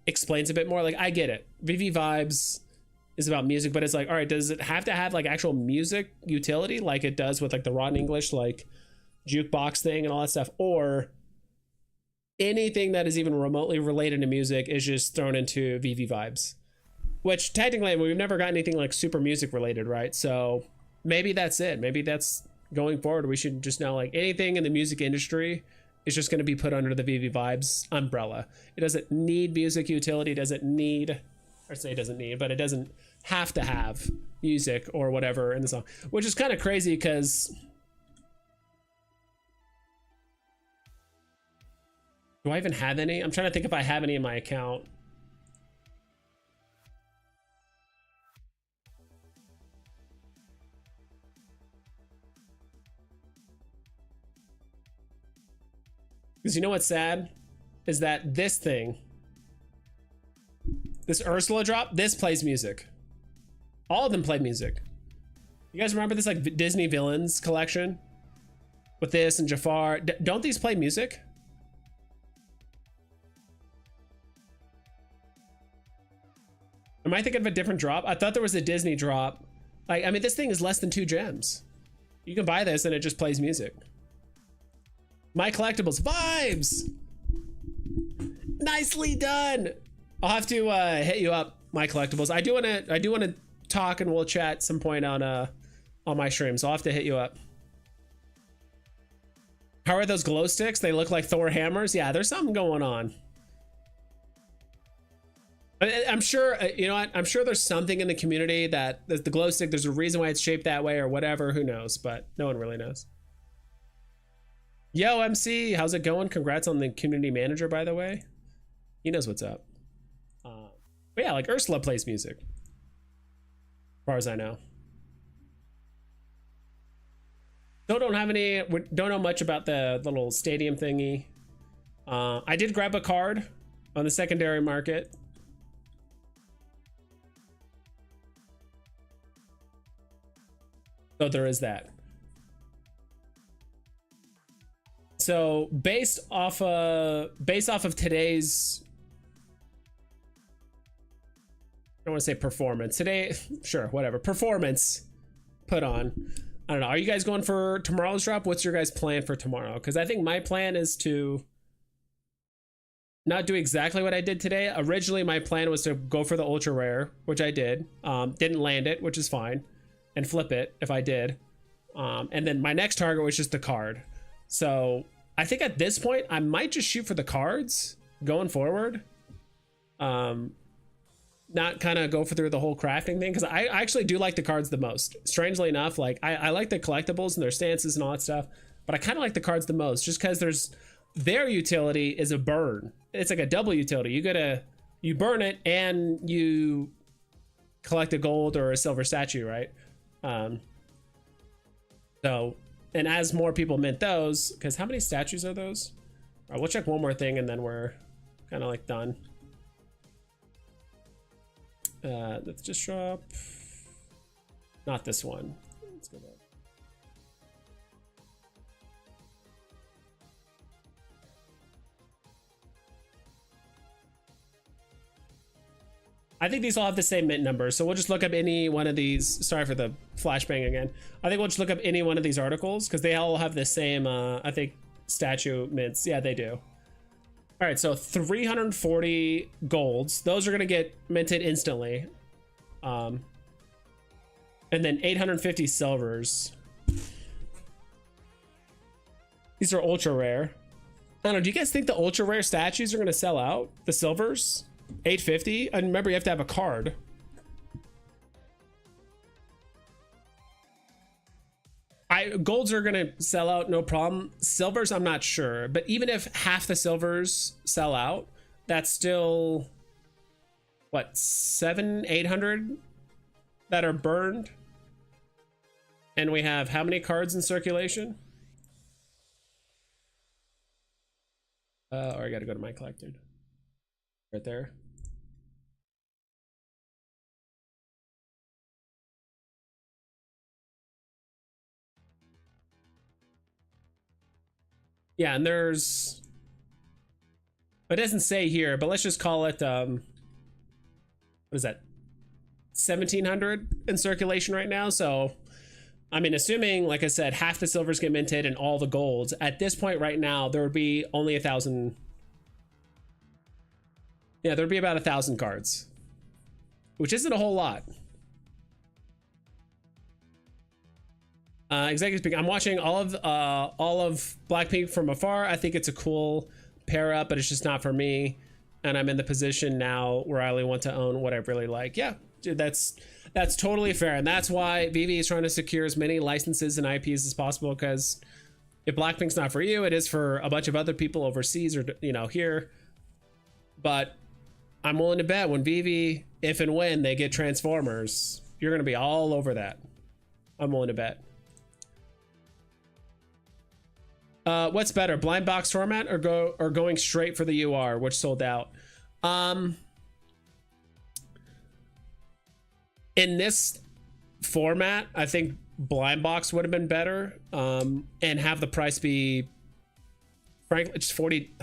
explains a bit more. Like, I get it. Veve Vibes is about music, but it's like, all right, does it have to have like actual music utility like it does with like the Rotten English, like jukebox thing and all that stuff? Or anything that is even remotely related to music is just thrown into Veve Vibes, which technically we've never got anything like super music related, right? So maybe that's it. Maybe that's going forward. We should just know like anything in the music industry is just going to be put under the Veve Vibes umbrella. It doesn't need music utility. It doesn't need, or say it doesn't need, but it doesn't have to have music or whatever in the song, which is kind of crazy because do I even have any? I'm trying to think if I have any in my account. Because you know what's sad? Is that this thing, this Ursula drop, this plays music. All of them play music. You guys remember this like Disney Villains collection? With this and Jafar. Don't these play music? Am I thinking of a different drop? I thought there was a Disney drop. Like, I mean, this thing is less than 2 gems. You can buy this and it just plays music. My collectibles vibes. Nicely done. I'll have to hit you up, my collectibles. I do want to talk and we'll chat some point on my stream. So I'll have to hit you up. How are those glow sticks? They look like Thor hammers. Yeah, there's something going on. I'm sure, you know what? I'm sure there's something in the community that the glow stick, there's a reason why it's shaped that way or whatever. Who knows? But no one really knows. Yo, MC, how's it going? Congrats on the community manager, by the way. He knows what's up. But yeah, like Ursula plays music, as far as I know. Don't have any. Don't know much about the little stadium thingy. I did grab a card on the secondary market. So there is that. So based off of today's, I don't want to say performance today, sure, whatever, performance put on. I don't know. Are you guys going for tomorrow's drop? What's your guys' plan for tomorrow? Because I think my plan is to not do exactly what I did today. Originally, my plan was to go for the ultra rare, which I did. Didn't land it, which is fine, and flip it if I did. And then my next target was just the card. So I think at this point, I might just shoot for the cards going forward. Not kind of go through the whole crafting thing, because I actually do like the cards the most. Strangely enough, like I like the collectibles and their stances and all that stuff, but I kind of like the cards the most just because their utility is a burn. It's like a double utility. You burn it and you collect a gold or a silver statue, right? So, and as more people mint those, because how many statues are those? All right, we'll check one more thing and then we're kind of like done. Let's just drop, not this one. Let's go back. I think these all have the same mint number, so we'll just look up any one of these. Sorry for the flashbang again. I think we'll just look up any one of these articles because they all have the same, I think, statue mints. Yeah, they do. All right, so 340 golds. Those are going to get minted instantly. And then 850 silvers. These are ultra rare. I don't know, do you guys think the ultra rare statues are going to sell out? The silvers? 850? And remember, you have to have a card. Golds are going to sell out, no problem. Silvers, I'm not sure. But even if half the silvers sell out, that's still, what, 800 that are burned? And we have how many cards in circulation? Or I got to go to my collected. Right there. Yeah, and there's, it doesn't say here, but let's just call it, what is that? 1,700 in circulation right now. So, I mean, assuming, like I said, half the silvers get minted and all the golds, at this point right now, there would be only 1,000. Yeah, there'd be about 1,000 cards, which isn't a whole lot. Executive speaking, I'm watching all of Blackpink from afar. I think it's a cool pair up, but it's just not for me. And I'm in the position now where I only want to own what I really like. Yeah, dude, that's totally fair. And that's why Veve is trying to secure as many licenses and IPs as possible, because if Blackpink's not for you, it is for a bunch of other people overseas or, you know, here. But I'm willing to bet when Veve, if and when they get Transformers, you're going to be all over that. I'm willing to bet. What's better, blind box format or going straight for the UR, which sold out? In this format, I think blind box would have been better, and have the price be, frankly, just 40.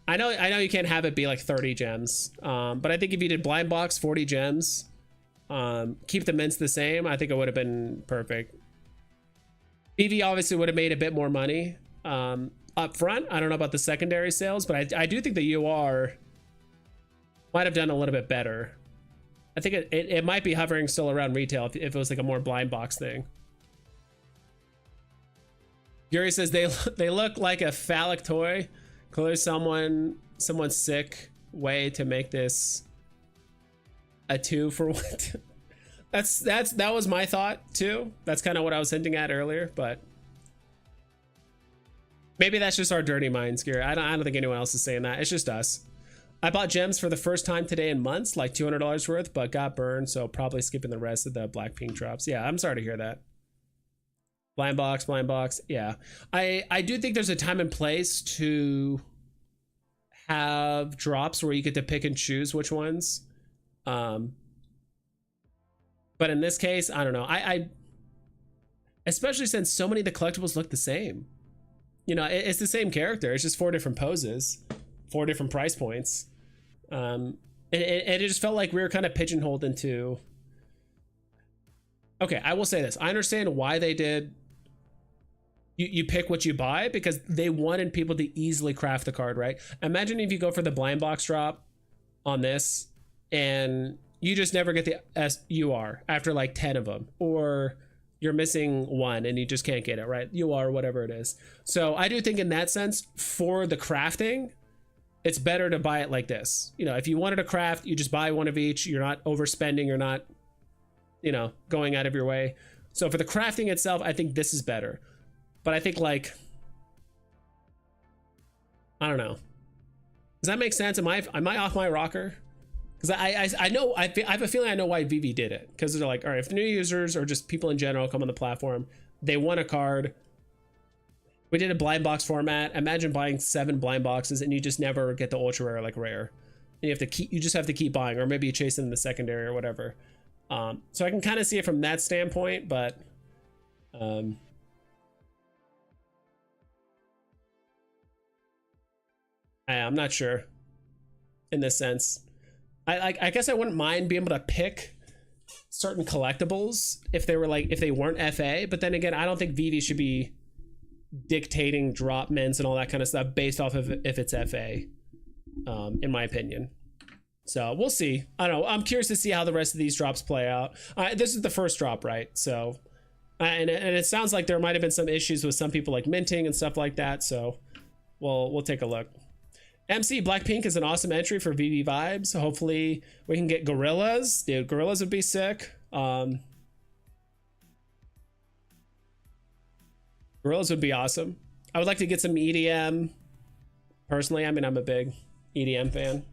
I know you can't have it be like 30 gems, but I think if you did blind box 40 gems, keep the mints the same, I think it would have been perfect. Veve obviously would have made a bit more money up front. I don't know about the secondary sales, but I do think the UR might have done a little bit better. I think it might be hovering still around retail if it was like a more blind box thing. Yuri says they look like a phallic toy. Clearly someone's sick way to make this a 2 for 1. that was my thought too. That's kind of what I was hinting at earlier, but maybe that's just our dirty minds, Gary. I don't think anyone else is saying that. It's just us. I bought gems for the first time today in months, like $200 worth, but got burned, so probably skipping the rest of the Blackpink drops. Yeah, I'm sorry to hear that. Blind box. Yeah, I do think there's a time and place to have drops where you get to pick and choose which ones. But in this case, I don't know. I especially since so many of the collectibles look the same. You know, it's the same character. It's just 4 different poses, 4 different price points. And it just felt like we were kind of pigeonholed into. Okay, I will say this. I understand why they did. You pick what you buy because they wanted people to easily craft the card, right? Imagine if you go for the blind box drop on this and you just never get the UR after like 10 of them, or you're missing one and you just can't get it, right? UR, whatever it is. So I do think in that sense, for the crafting, it's better to buy it like this. You know, if you wanted to craft, you just buy one of each. You're not overspending. You're not, you know, going out of your way. So for the crafting itself, I think this is better. But I think, like, I don't know. Does that make sense? Am I off my rocker? Because I know, I have a feeling I know why Veve did it. Because they're like, all right, if the new users or just people in general come on the platform, they want a card. We did a blind box format. Imagine buying 7 blind boxes and you just never get the ultra rare, like rare. And you just have to keep buying, or maybe you chase them in the secondary or whatever. So I can kind of see it from that standpoint, but I'm not sure in this sense. I guess I wouldn't mind being able to pick certain collectibles if they were like, if they weren't FA, but then again, I don't think Veve should be dictating drop mints and all that kind of stuff based off of if it's FA, in my opinion. So we'll see. I don't know. I'm curious to see how the rest of these drops play out. This is the first drop, right? So, and it sounds like there might have been some issues with some people like minting and stuff like that. So we'll take a look. MC Blackpink is an awesome entry for Veve vibes. Hopefully we can get gorillas. Dude, gorillas would be sick. Gorillas would be awesome. I would like to get some EDM. Personally, I mean, I'm a big EDM fan.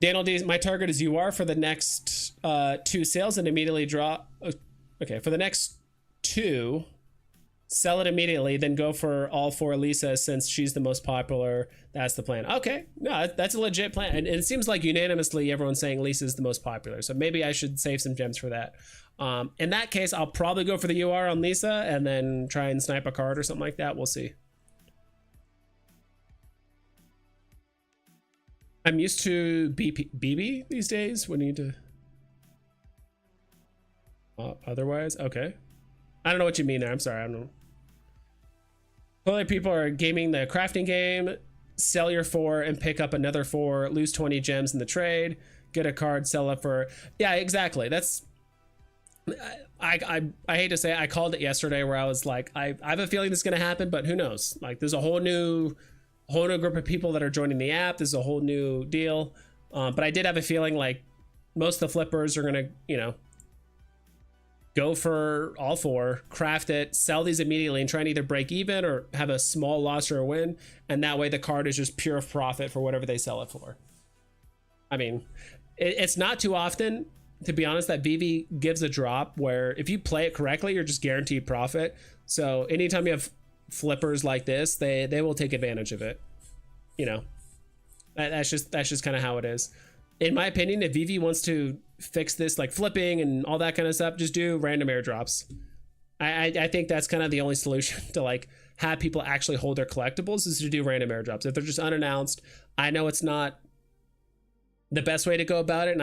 Daniel D, my target is UR for the next 2 sales and immediately draw. Okay, for the next 2, sell it immediately, then go for all 4 Lisa since she's the most popular. That's the plan. Okay, no, that's a legit plan. And it seems like unanimously everyone's saying Lisa is the most popular. So maybe I should save some gems for that. In that case, I'll probably go for the UR on Lisa and then try and snipe a card or something like that. We'll see. I'm used to BB these days. We need to. Otherwise, okay. I don't know what you mean there. I'm sorry. I don't know. Other people are gaming the crafting game. Sell your 4 and pick up another 4. Lose 20 gems in the trade. Get a card. Sell it for. Yeah, exactly. That's. I hate to say it, I called it yesterday where I was like, I have a feeling this is gonna happen, but who knows? Like, there's a whole new group of people that are joining the app. This is a whole new deal. But I did have a feeling like most of the flippers are gonna, you know, go for all 4, craft it, sell these immediately, and try and either break even or have a small loss or a win. And that way the card is just pure profit for whatever they sell it for. I mean, it's not too often, to be honest, that Veve gives a drop where if you play it correctly, you're just guaranteed profit. So anytime you have flippers like this, they will take advantage of it. You know, that's just kind of how it is. In my opinion, if Veve wants to fix this, like flipping and all that kind of stuff, just do random airdrops. I think that's kind of the only solution to like have people actually hold their collectibles, is to do random airdrops. If they're just unannounced, I know it's not the best way to go about it, and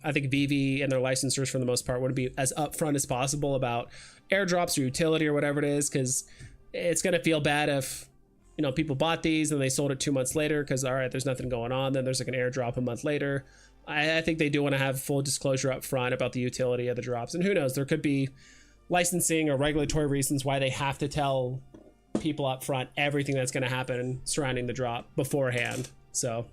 I think Veve and their licensors for the most part would be as upfront as possible about airdrops or utility or whatever it is, because it's going to feel bad if, you know, people bought these and they sold it 2 months later because, all right, there's nothing going on, then there's like an airdrop a month later. I think they do want to have full disclosure up front about the utility of the drops, and who knows, there could be licensing or regulatory reasons why they have to tell people up front everything that's going to happen surrounding the drop beforehand. So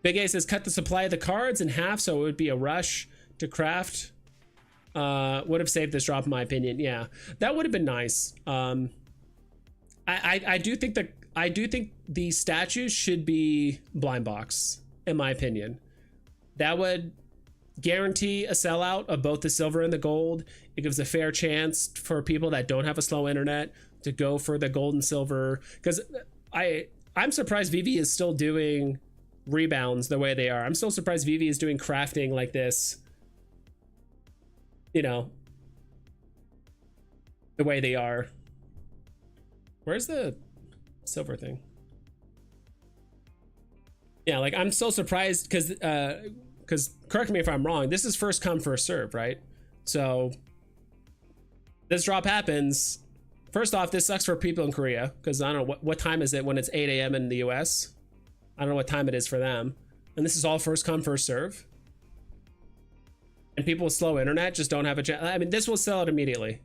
Big A says cut the supply of the cards in half so it would be a rush to craft. Would have saved this drop in my opinion. Yeah, that would have been nice. I do think the statues should be blind box, in my opinion. That would guarantee a sellout of both the silver and the gold. It gives a fair chance for people that don't have a slow internet to go for the gold and silver, because I'm surprised Veve is still doing rebounds the way they are. I'm still surprised Veve is doing crafting like this, you know, the way they are. Where's the silver thing? Yeah, like I'm so surprised because correct me if I'm wrong, this is first come first serve, right? So this drop happens. First off, this sucks for people in Korea because I don't know what time is it when it's 8 a.m. in the US. I don't know what time it is for them. And this is all first come first serve. And people with slow internet just don't have a chance. I mean, this will sell it immediately.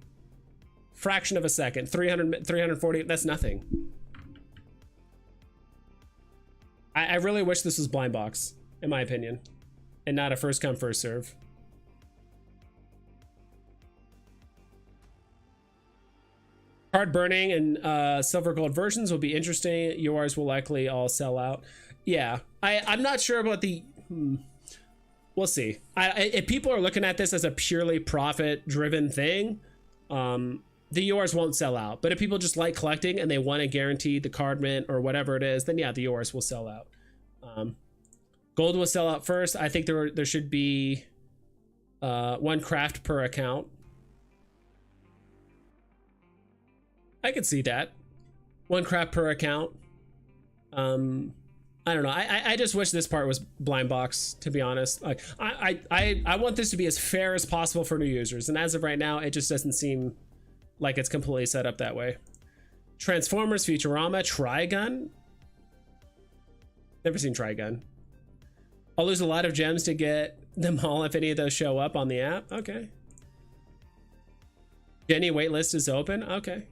Fraction of a second. 340, that's nothing. I really wish this was blind box, in my opinion, and not a first come first serve. Card burning and silver gold versions will be interesting. Yours will likely all sell out. Yeah, I'm not sure about the. We'll see. If people are looking at this as a purely profit driven thing, the yours won't sell out. But if people just like collecting and they want to guarantee the card mint or whatever it is, then yeah, the yours will sell out. Gold will sell out first. I think there should be 1 craft per account. I could see that. 1 craft per account. I don't know. I just wish this part was blind box, to be honest. Like I want this to be as fair as possible for new users, and as of right now, it just doesn't seem like it's completely set up that way. Transformers, Futurama, Trigun. Never seen Trigun. I'll lose a lot of gems to get them all if any of those show up on the app. Okay. Jenny waitlist is open. Okay.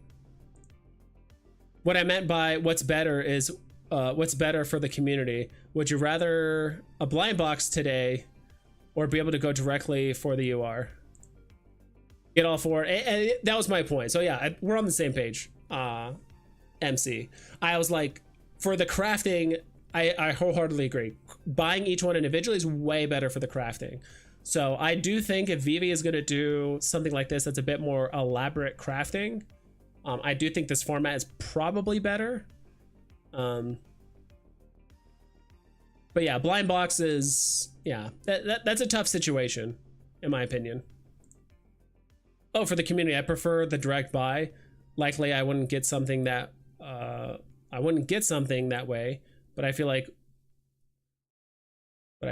What I meant by what's better is what's better for the community. Would you rather a blind box today or be able to go directly for the UR? Get all four. And that was my point. So yeah, we're on the same page. MC. I was like, for the crafting, I wholeheartedly agree. Buying each one individually is way better for the crafting. So I do think if Veve is going to do something like this that's a bit more elaborate crafting, I do think this format is probably better. But yeah, blind boxes, yeah, that's a tough situation, in my opinion. Oh, for the community, I prefer the direct buy. Likely, I wouldn't get something that way, but I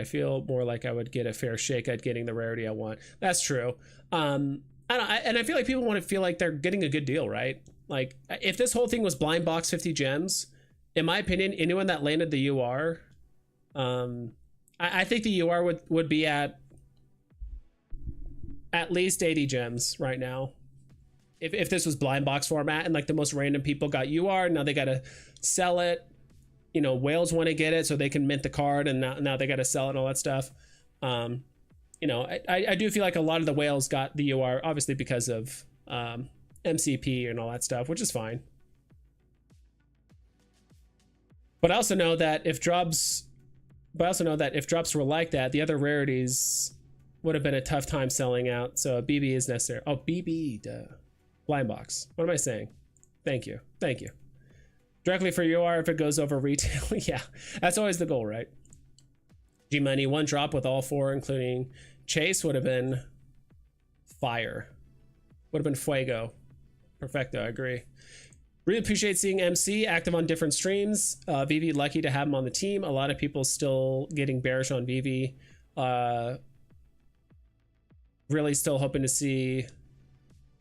feel more like I would get a fair shake at getting the rarity I want. That's true. And I feel like people want to feel like they're getting a good deal, right? Like if this whole thing was blind box 50 gems, in my opinion, anyone that landed the UR, I think the UR would be at least 80 gems right now. If this was blind box format and like the most random people got UR, now they got to sell it. You know, whales want to get it so they can mint the card, and now they got to sell it and all that stuff. You know, I do feel like a lot of the whales got the UR obviously because of MCP and all that stuff, which is fine. But I also know that if drops were like that, the other rarities would have been a tough time selling out. So a BB is necessary. Oh, BB, duh. Blind box. What am I saying? Thank you. Thank you. Directly for UR if it goes over retail. Yeah, that's always the goal, right? G-Money, one drop with all four, including Chase, would have been fire. Would have been fuego. Perfecto, I agree. Really appreciate seeing MC active on different streams. Veve, lucky to have him on the team. A lot of people still getting bearish on Veve. Really still hoping to see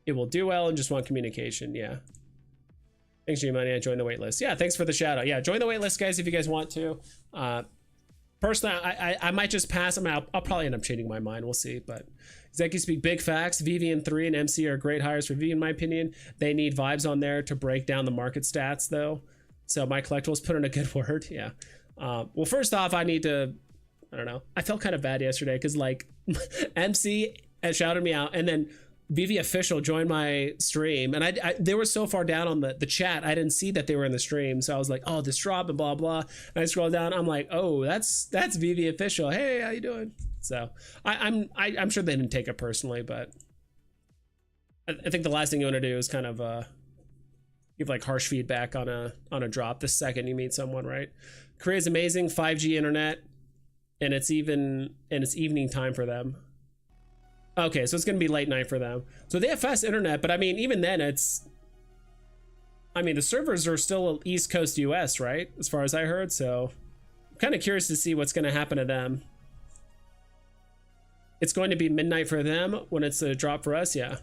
it will do well and just want communication. Yeah. Thanks, G-Money. I joined the waitlist. Yeah, thanks for the shout out. Yeah, join the waitlist, guys, if you guys want to. Personally, I might just pass. I mean, I'll probably end up changing my mind. We'll see. But Executive Speak, big facts. Veve and 3 and MC are great hires for Veve, in my opinion. They need vibes on there to break down the market stats, though. So my collectibles put in a good word. Yeah. Well, first off, I need to, I don't know. I felt kind of bad yesterday because, like, MC shouted me out, and then Veve official joined my stream, and they were so far down on the chat, I didn't see that they were in the stream. So I was like, oh, this drop and blah blah, and I scrolled down, I'm like, oh, that's Veve official. Hey, how you doing? So I'm sure they didn't take it personally, but I think the last thing you want to do is kind of give like harsh feedback on a drop the second you meet someone, right? Korea's amazing, 5G internet, and it's evening time for them. Okay, so it's gonna be late night for them. So they have fast internet, but I mean, even then, the servers are still East Coast US, right? As far as I heard, so I'm kind of curious to see what's gonna happen to them. It's going to be midnight for them when it's a drop for us, yeah.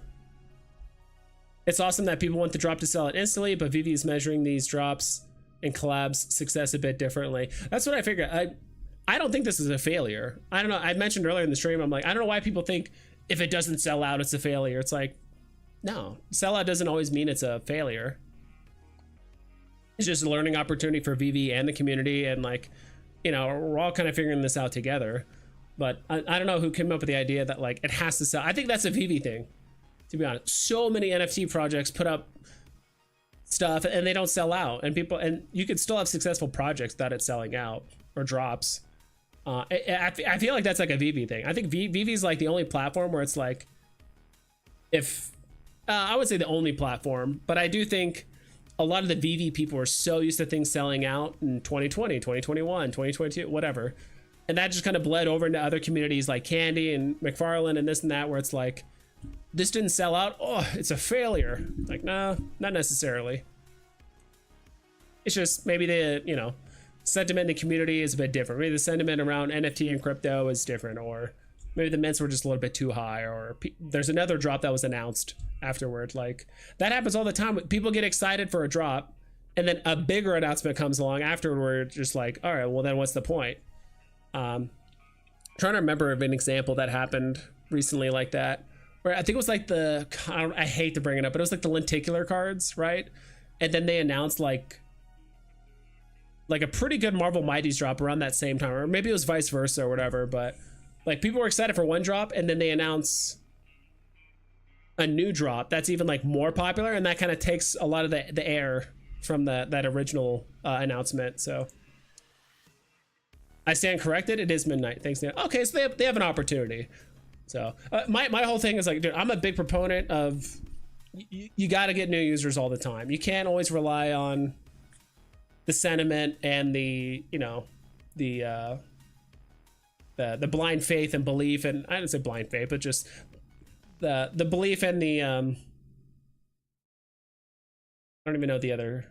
It's awesome that people want the drop to sell it instantly, but Veve is measuring these drops and collabs success a bit differently. That's what I figured. I don't think this is a failure. I don't know. I mentioned earlier in the stream, I'm like, I don't know why people think if it doesn't sell out, it's a failure. It's like, no, sellout doesn't always mean it's a failure. It's just a learning opportunity for Veve and the community, and like, you know, we're all kind of figuring this out together. But I don't know who came up with the idea that like it has to sell. I think that's a Veve thing, to be honest. So many NFT projects put up stuff and they don't sell out, and you could still have successful projects without it selling out or drops. I feel like that's like a Veve thing. I think Veve is like the only platform where it's like, if I would say the only platform, but I do think a lot of the Veve people are so used to things selling out in 2020, 2021, 2022, whatever. And that just kind of bled over into other communities like Candy and McFarlane and this and that, where it's like, this didn't sell out. Oh, it's a failure. Like, no, not necessarily. It's just maybe they, you know, sentiment in the community is a bit different. Maybe the sentiment around NFT and crypto is different, or maybe the mints were just a little bit too high, or there's another drop that was announced afterward. Like that happens all the time. People get excited for a drop, and then a bigger announcement comes along afterward. Just like, all right, well then what's the point? Trying to remember of an example that happened recently like that, where I think it was like I hate to bring it up, but it was like the lenticular cards, right? And then they announced like a pretty good Marvel Mighties drop around that same time, or maybe it was vice versa or whatever. But like people were excited for one drop, and then they announce a new drop that's even like more popular, and that kind of takes a lot of the air from that original announcement. So I stand corrected. It is midnight. Thanks, Dan. Okay, so they have an opportunity. So my whole thing is like, dude, I'm a big proponent of you got to get new users all the time. You can't always rely on the sentiment and the blind faith and belief, and I didn't say blind faith, but just the belief and the I don't even know the other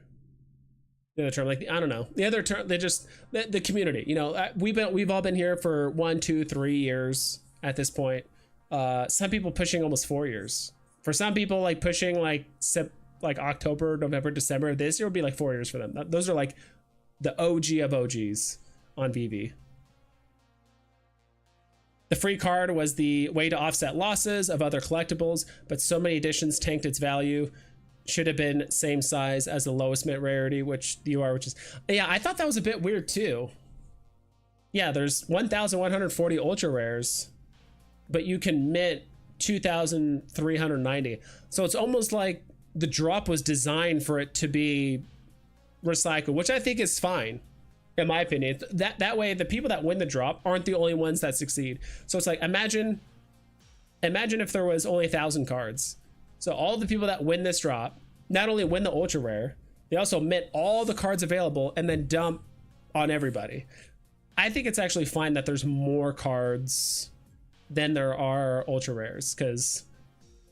term, like I don't know the other term. They just the community. You know, we've all been here for 1, 2, 3 years at this point. Some people pushing almost 4 years. For some people, like pushing like October, November, December of this year would be like 4 years for them. Those are like the OG of OGs on Veve. The free card was the way to offset losses of other collectibles, but so many editions tanked its value. Should have been same size as the lowest mint rarity, which is yeah, I thought that was a bit weird too. Yeah, there's 1,140 ultra rares, but you can mint 2,390. So it's almost like the drop was designed for it to be recycled, which I think is fine, in my opinion. That way, the people that win the drop aren't the only ones that succeed. So it's like, imagine if there was only 1,000 cards. So all the people that win this drop not only win the ultra rare, they also mint all the cards available and then dump on everybody. I think it's actually fine that there's more cards than there are ultra rares, because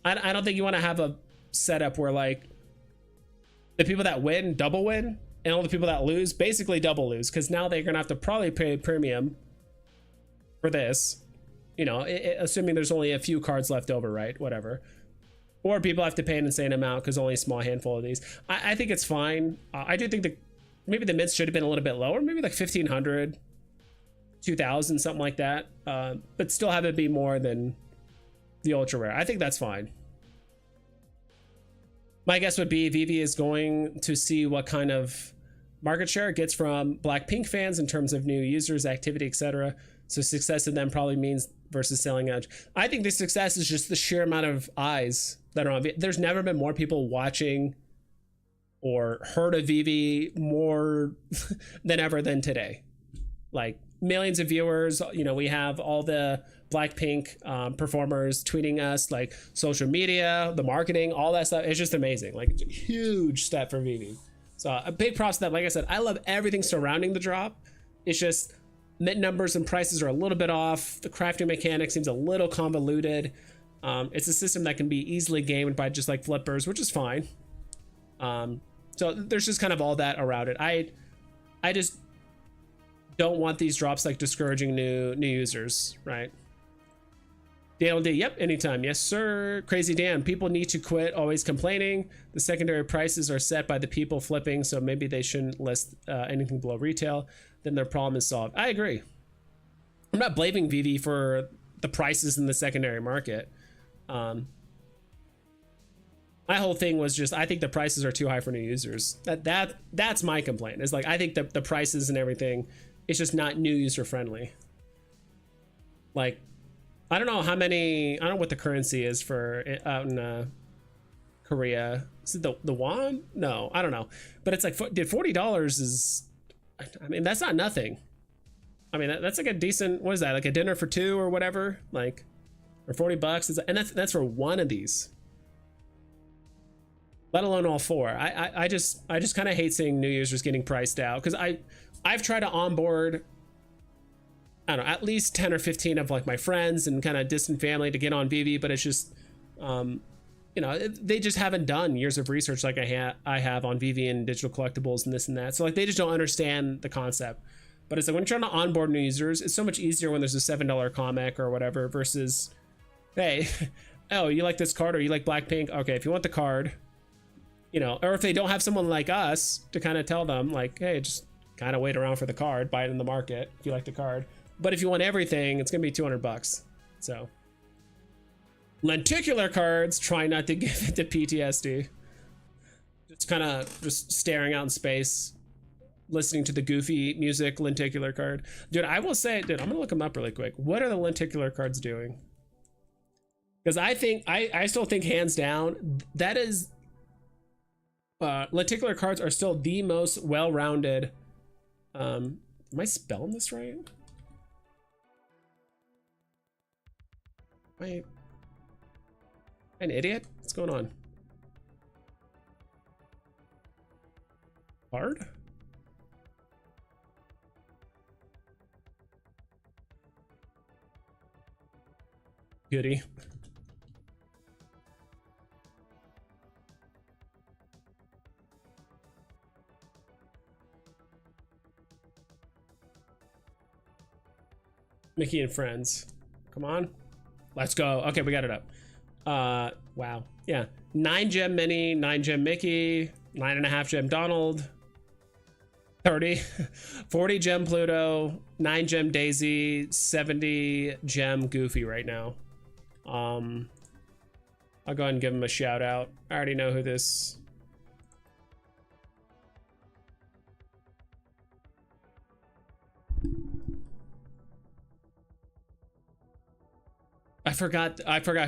I don't think you want to have a setup where like the people that win double win and all the people that lose basically double lose, because now they're gonna have to probably pay premium for this, you know, assuming there's only a few cards left over, right? Whatever. Or people have to pay an insane amount because only a small handful of these. I think it's fine. I do think maybe the mints should have been a little bit lower, maybe like 1,500, 2,000, something like that, but still have it be more than the ultra rare. I think that's fine. My guess would be Veve is going to see what kind of market share it gets from Blackpink fans in terms of new users, activity, etc. So success in them probably means versus selling edge. I think the success is just the sheer amount of eyes that are on Veve. There's never been more people watching or heard of Veve more than ever than today. Like millions of viewers. You know, we have all the Blackpink performers tweeting us, like social media, the marketing, all that stuff. It's just amazing. Like, it's a huge step for Veve. So a big props to that. Like I said, I love everything surrounding the drop. It's just mint numbers and prices are a little bit off. The crafting mechanic seems a little convoluted. It's a system that can be easily gamed by just like flippers, which is fine. So there's just kind of all that around it. I just don't want these drops like discouraging new users, right? Daniel D, yep, anytime. Yes, sir. Crazy Dan, people need to quit always complaining. The secondary prices are set by the people flipping, so maybe they shouldn't list anything below retail. Then their problem is solved. I agree. I'm not blaming Veve for the prices in the secondary market. My whole thing was just, I think the prices are too high for new users. That's my complaint. It's like, I think the prices and everything, it's just not new user friendly. Like, I don't know how many, I don't know what the currency is for out in Korea. Is it the won? No, I don't know. But it's like, dude, $40 is, I mean, that's not nothing. I mean, that's like a decent, what is that? Like a dinner for two or whatever, like, or $40. And that's for one of these, let alone all four. I just kind of hate seeing new users getting priced out, because I've tried to onboard, I don't know, at least 10 or 15 of like my friends and kind of distant family to get on Veve, but it's just you know, they just haven't done years of research like I have on VV and digital collectibles and this and that. So like they just don't understand the concept. But it's like when you're trying to onboard new users, it's so much easier when there's a $7 comic or whatever versus, hey, oh, you like this card or you like Blackpink? Okay, if you want the card, you know, or if they don't have someone like us to kind of tell them like, hey, just kind of wait around for the card, buy it in the market if you like the card. But if you want everything, it's gonna be $200. So lenticular cards, try not to give it to PTSD. Just kind of just staring out in space, listening to the goofy music lenticular card. Dude, I will say, dude, I'm gonna look them up really quick. What are the lenticular cards doing? Because I still think hands down that is lenticular cards are still the most well-rounded. Am I spelling this right? Am I an idiot? What's going on? Card? Goody. Mickey and Friends. Come on. Let's go. Okay, we got it up. Wow. Yeah. 9 gem Minnie, 9 gem Mickey, 9.5 gem Donald, 30, 40 gem Pluto, 9 gem Daisy, 70 gem Goofy right now. I'll go ahead and give him a shout out. I already know who this. I forgot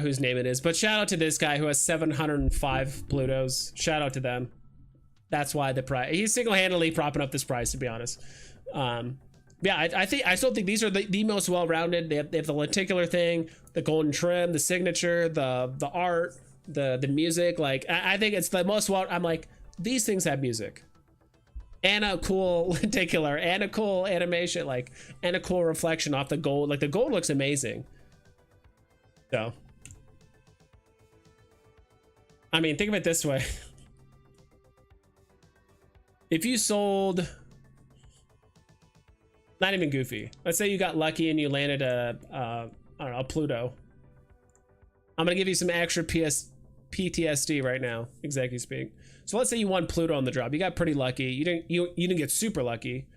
whose name it is, but shout out to this guy who has 705 Plutos. Shout out to them. That's why the price, he's single-handedly propping up this price, to be honest. Yeah, I still think these are the most well-rounded. They have the lenticular thing, the golden trim, the signature, the art, the music. Like I think it's the most well. I'm like, these things have music and a cool lenticular and a cool animation, like, and a cool reflection off the gold. Like the gold looks amazing. So, I mean, think of it this way. If you sold, not even Goofy, let's say you got lucky and you landed a I don't know, a Pluto. I'm gonna give you some extra PTSD right now, exactly speak. So let's say you won Pluto on the drop. You got pretty lucky. You didn't get super lucky,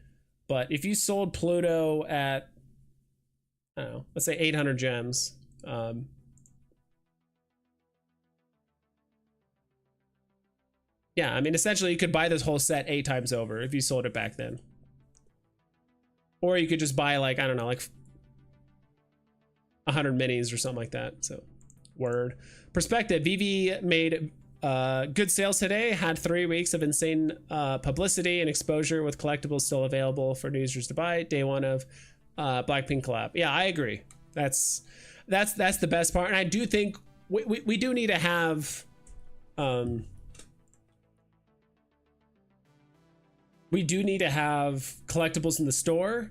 but if you sold Pluto at, I don't know, let's say 800 gems. Yeah, I mean, essentially you could buy this whole set 8 times over if you sold it back then. Or you could just buy like, I don't know, like 100 minis or something like that. So, word. Perspective, Veve made good sales today, had 3 weeks of insane publicity and exposure with collectibles still available for new users to buy. Day 1 of Blackpink collab. Yeah, I agree. That's the best part. And I do think we do need to have we do need to have collectibles in the store.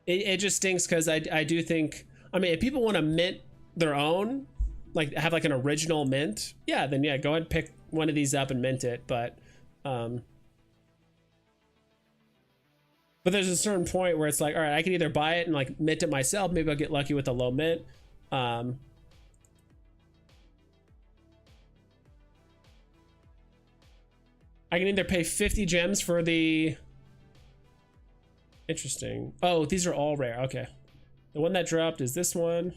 It just stinks because I do think, I mean, if people want to mint their own, like have like an original mint, yeah, then yeah, go ahead and pick one of these up and mint it. But there's a certain point where it's like, all right, I can either buy it and like mint it myself. Maybe I'll get lucky with a low mint. I can either pay 50 gems for the, interesting. Oh, these are all rare. Okay. The one that dropped is this one.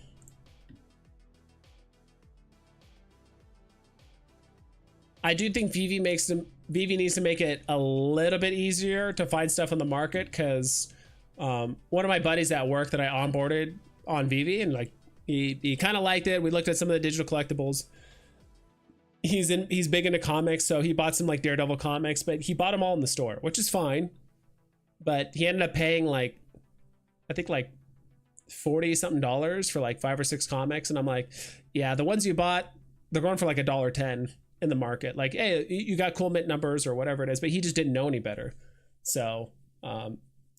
I do think Veve needs to make it a little bit easier to find stuff on the market, because one of my buddies at work that I onboarded on Veve, and like he kind of liked it. We looked at some of the digital collectibles. He's big into comics, so he bought some like Daredevil comics, but he bought them all in the store, which is fine. But he ended up paying like, I think like 40 something dollars for like 5 or 6 comics, and I'm like, yeah, the ones you bought, they're going for like $1.10 in the market. Like, hey, you got cool mint numbers or whatever it is, but he just didn't know any better. So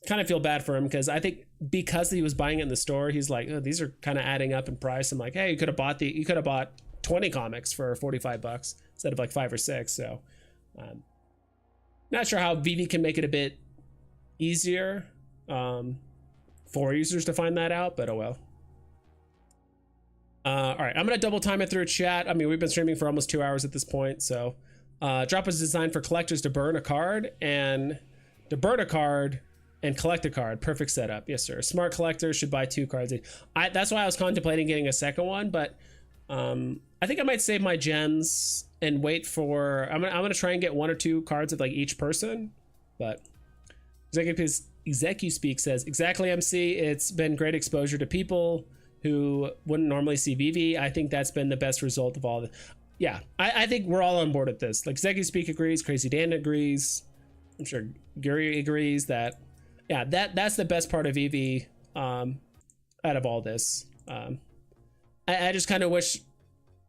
kind of feel bad for him because I think because he was buying it in the store, he's like, oh, these are kind of adding up in price. I'm like, hey, you could have bought 20 comics for $45 instead of like 5 or 6. So not sure how Veve can make it a bit easier for users to find that out, but oh well. All right, I'm gonna double time it through chat. I mean, we've been streaming for almost 2 hours at this point. So drop was designed for collectors to burn a card and collect a card. Perfect setup. Yes, sir. Smart collectors should buy 2 cards. That's why I was contemplating getting a second one, but I think I might save my gems and wait for. I'm gonna try and get 1 or 2 cards of like each person. But ExecuSpeak says exactly, MC. It's been great exposure to people who wouldn't normally see Veve. I think that's been the best result of all the. Yeah, I think we're all on board with this. Like ExecuSpeak agrees, Crazy Dan agrees. I'm sure Gary agrees that. Yeah, that's the best part of Veve out of all this. I just kind of wish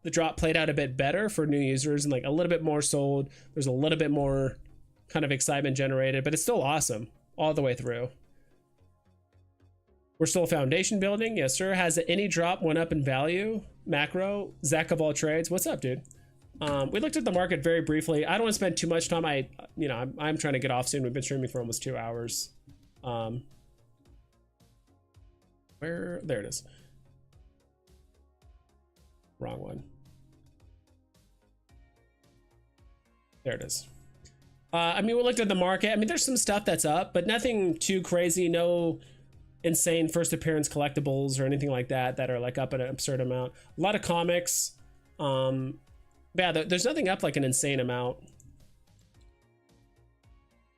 the drop played out a bit better for new users and like a little bit more sold. There's a little bit more kind of excitement generated, but it's still awesome all the way through. We're still foundation building. Yes, sir. Has any drop went up in value? Macro, Zach of all trades. What's up, dude? We looked at the market very briefly. I don't want to spend too much time. I'm trying to get off soon. We've been streaming for almost 2 hours. There it is. Wrong one. There it is. I mean, we looked at the market. I mean, there's some stuff that's up, but nothing too crazy. No insane first appearance collectibles or anything like that are like up an absurd amount. A lot of comics. Yeah, there's nothing up like an insane amount.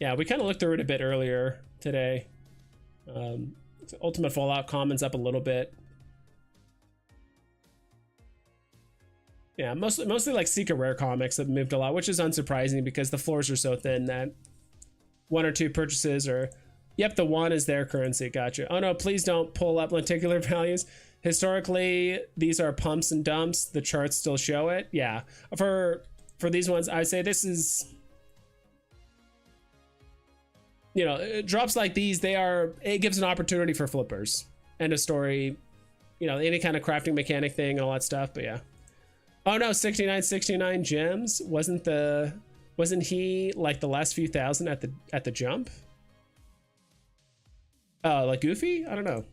Yeah, we kind of looked through it a bit earlier today. Ultimate Fallout Commons up a little bit. Yeah, mostly like Secret Rare comics have moved a lot, which is unsurprising because the floors are so thin that 1 or 2 purchases are. Yep, the 1 is their currency. Gotcha. Oh no, please don't pull up lenticular values. Historically, these are pumps and dumps. The charts still show it. Yeah, for these ones, I would say this is. You know, drops like these, it gives an opportunity for flippers. End of story. You know, any kind of crafting mechanic thing and all that stuff. But yeah. Oh no, 69 gems. Wasn't he like the last few thousand at the jump? Like Goofy? I don't know.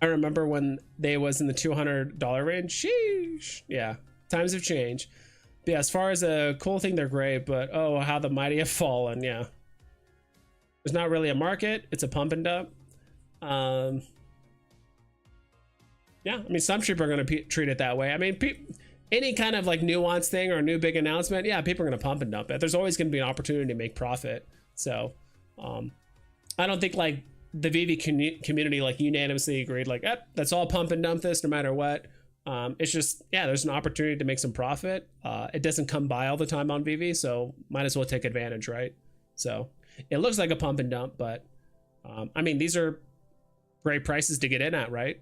I remember when they was in the $200 range. Sheesh. Yeah, times have changed. But yeah, as far as a cool thing, they're great. But oh, how the mighty have fallen. Yeah. There's not really a market. It's a pump and dump. Yeah, I mean, some people are going to treat it that way. I mean, any kind of like nuanced thing or a new big announcement, yeah, people are going to pump and dump it. There's always going to be an opportunity to make profit. So I don't think like the Veve community like unanimously agreed like, that's all pump and dump this no matter what. It's just, yeah, there's an opportunity to make some profit. It doesn't come by all the time on Veve, so might as well take advantage, right? So it looks like a pump and dump, but I mean, these are great prices to get in at, right?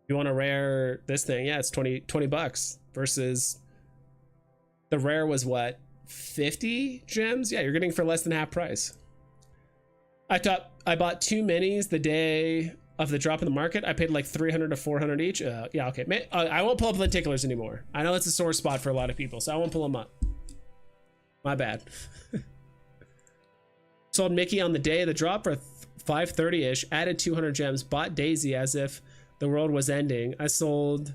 You want a rare this thing, yeah, it's 20 bucks versus the rare was what, 50 gems? Yeah, you're getting for less than half price. I bought 2 minis the day of the drop in the market. I paid like 300 to 400 each. Yeah, okay. I won't pull up lenticulars anymore. I know it's a sore spot for a lot of people, so I won't pull them up. My bad. Sold Mickey on the day of the drop for 530-ish. Added 200 gems. Bought Daisy as if the world was ending. I sold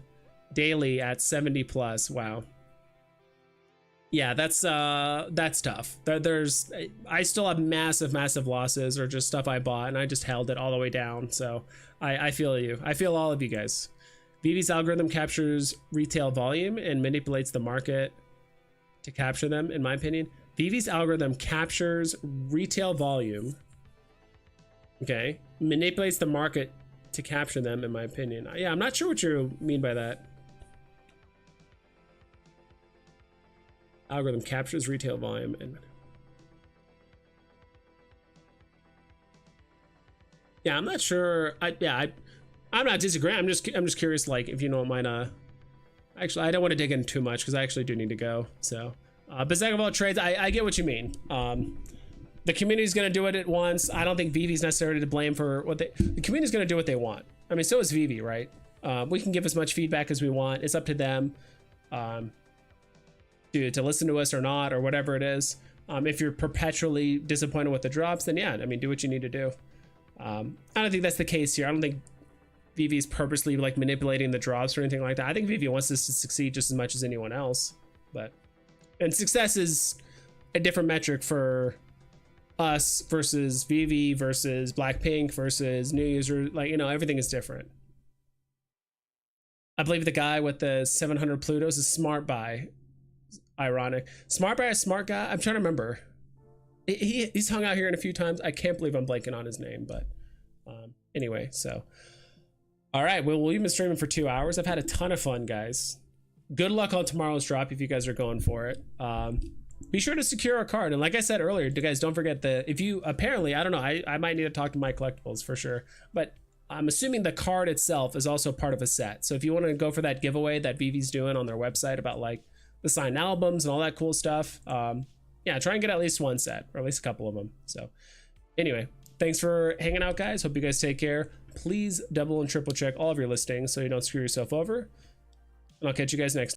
daily at 70 plus. Wow. Yeah, that's tough. I still have massive losses or just stuff I bought and I just held it all the way down. So I feel you. I feel all of you guys. Veve's algorithm captures retail volume and manipulates the market to capture them, in my opinion. Veve's algorithm captures retail volume. Okay. Manipulates the market to capture them, in my opinion. Yeah, I'm not sure what you mean by that. Algorithm captures retail volume and yeah, I'm not sure. I'm not disagreeing. I'm just curious, like if you don't mind. Actually, I don't want to dig in too much because I actually do need to go. So, but second of all, trades, I get what you mean. The community's going to do it at once. I don't think Veve's necessarily to blame for what the community's going to do what they want. I mean, so is Veve, right? We can give as much feedback as we want. It's up to them to listen to us or not, or whatever it is. If you're perpetually disappointed with the drops, then yeah, I mean, do what you need to do. I don't think that's the case here. I don't think Veve's purposely like manipulating the drops or anything like that. I think Veve wants this to succeed just as much as anyone else. And success is a different metric for us versus Veve versus Blackpink versus new user. Like, you know, everything is different. I believe the guy with the 700 Plutos is smart buy. Ironic. Smart buy, a smart guy. I'm trying to remember. He's hung out here in a few times. I can't believe I'm blanking on his name, but anyway, so. All right, well, we've been streaming for 2 hours. I've had a ton of fun, guys. Good luck on tomorrow's drop if you guys are going for it. Be sure to secure a card. And like I said earlier, you guys don't forget if you apparently, I don't know, I might need to talk to my collectibles for sure, but I'm assuming the card itself is also part of a set. So if you want to go for that giveaway that Veve's doing on their website about like the signed albums and all that cool stuff, yeah, try and get at least one set or at least a couple of them. So anyway, thanks for hanging out, guys. Hope you guys take care. Please double and triple check all of your listings so you don't screw yourself over. And I'll catch you guys next time.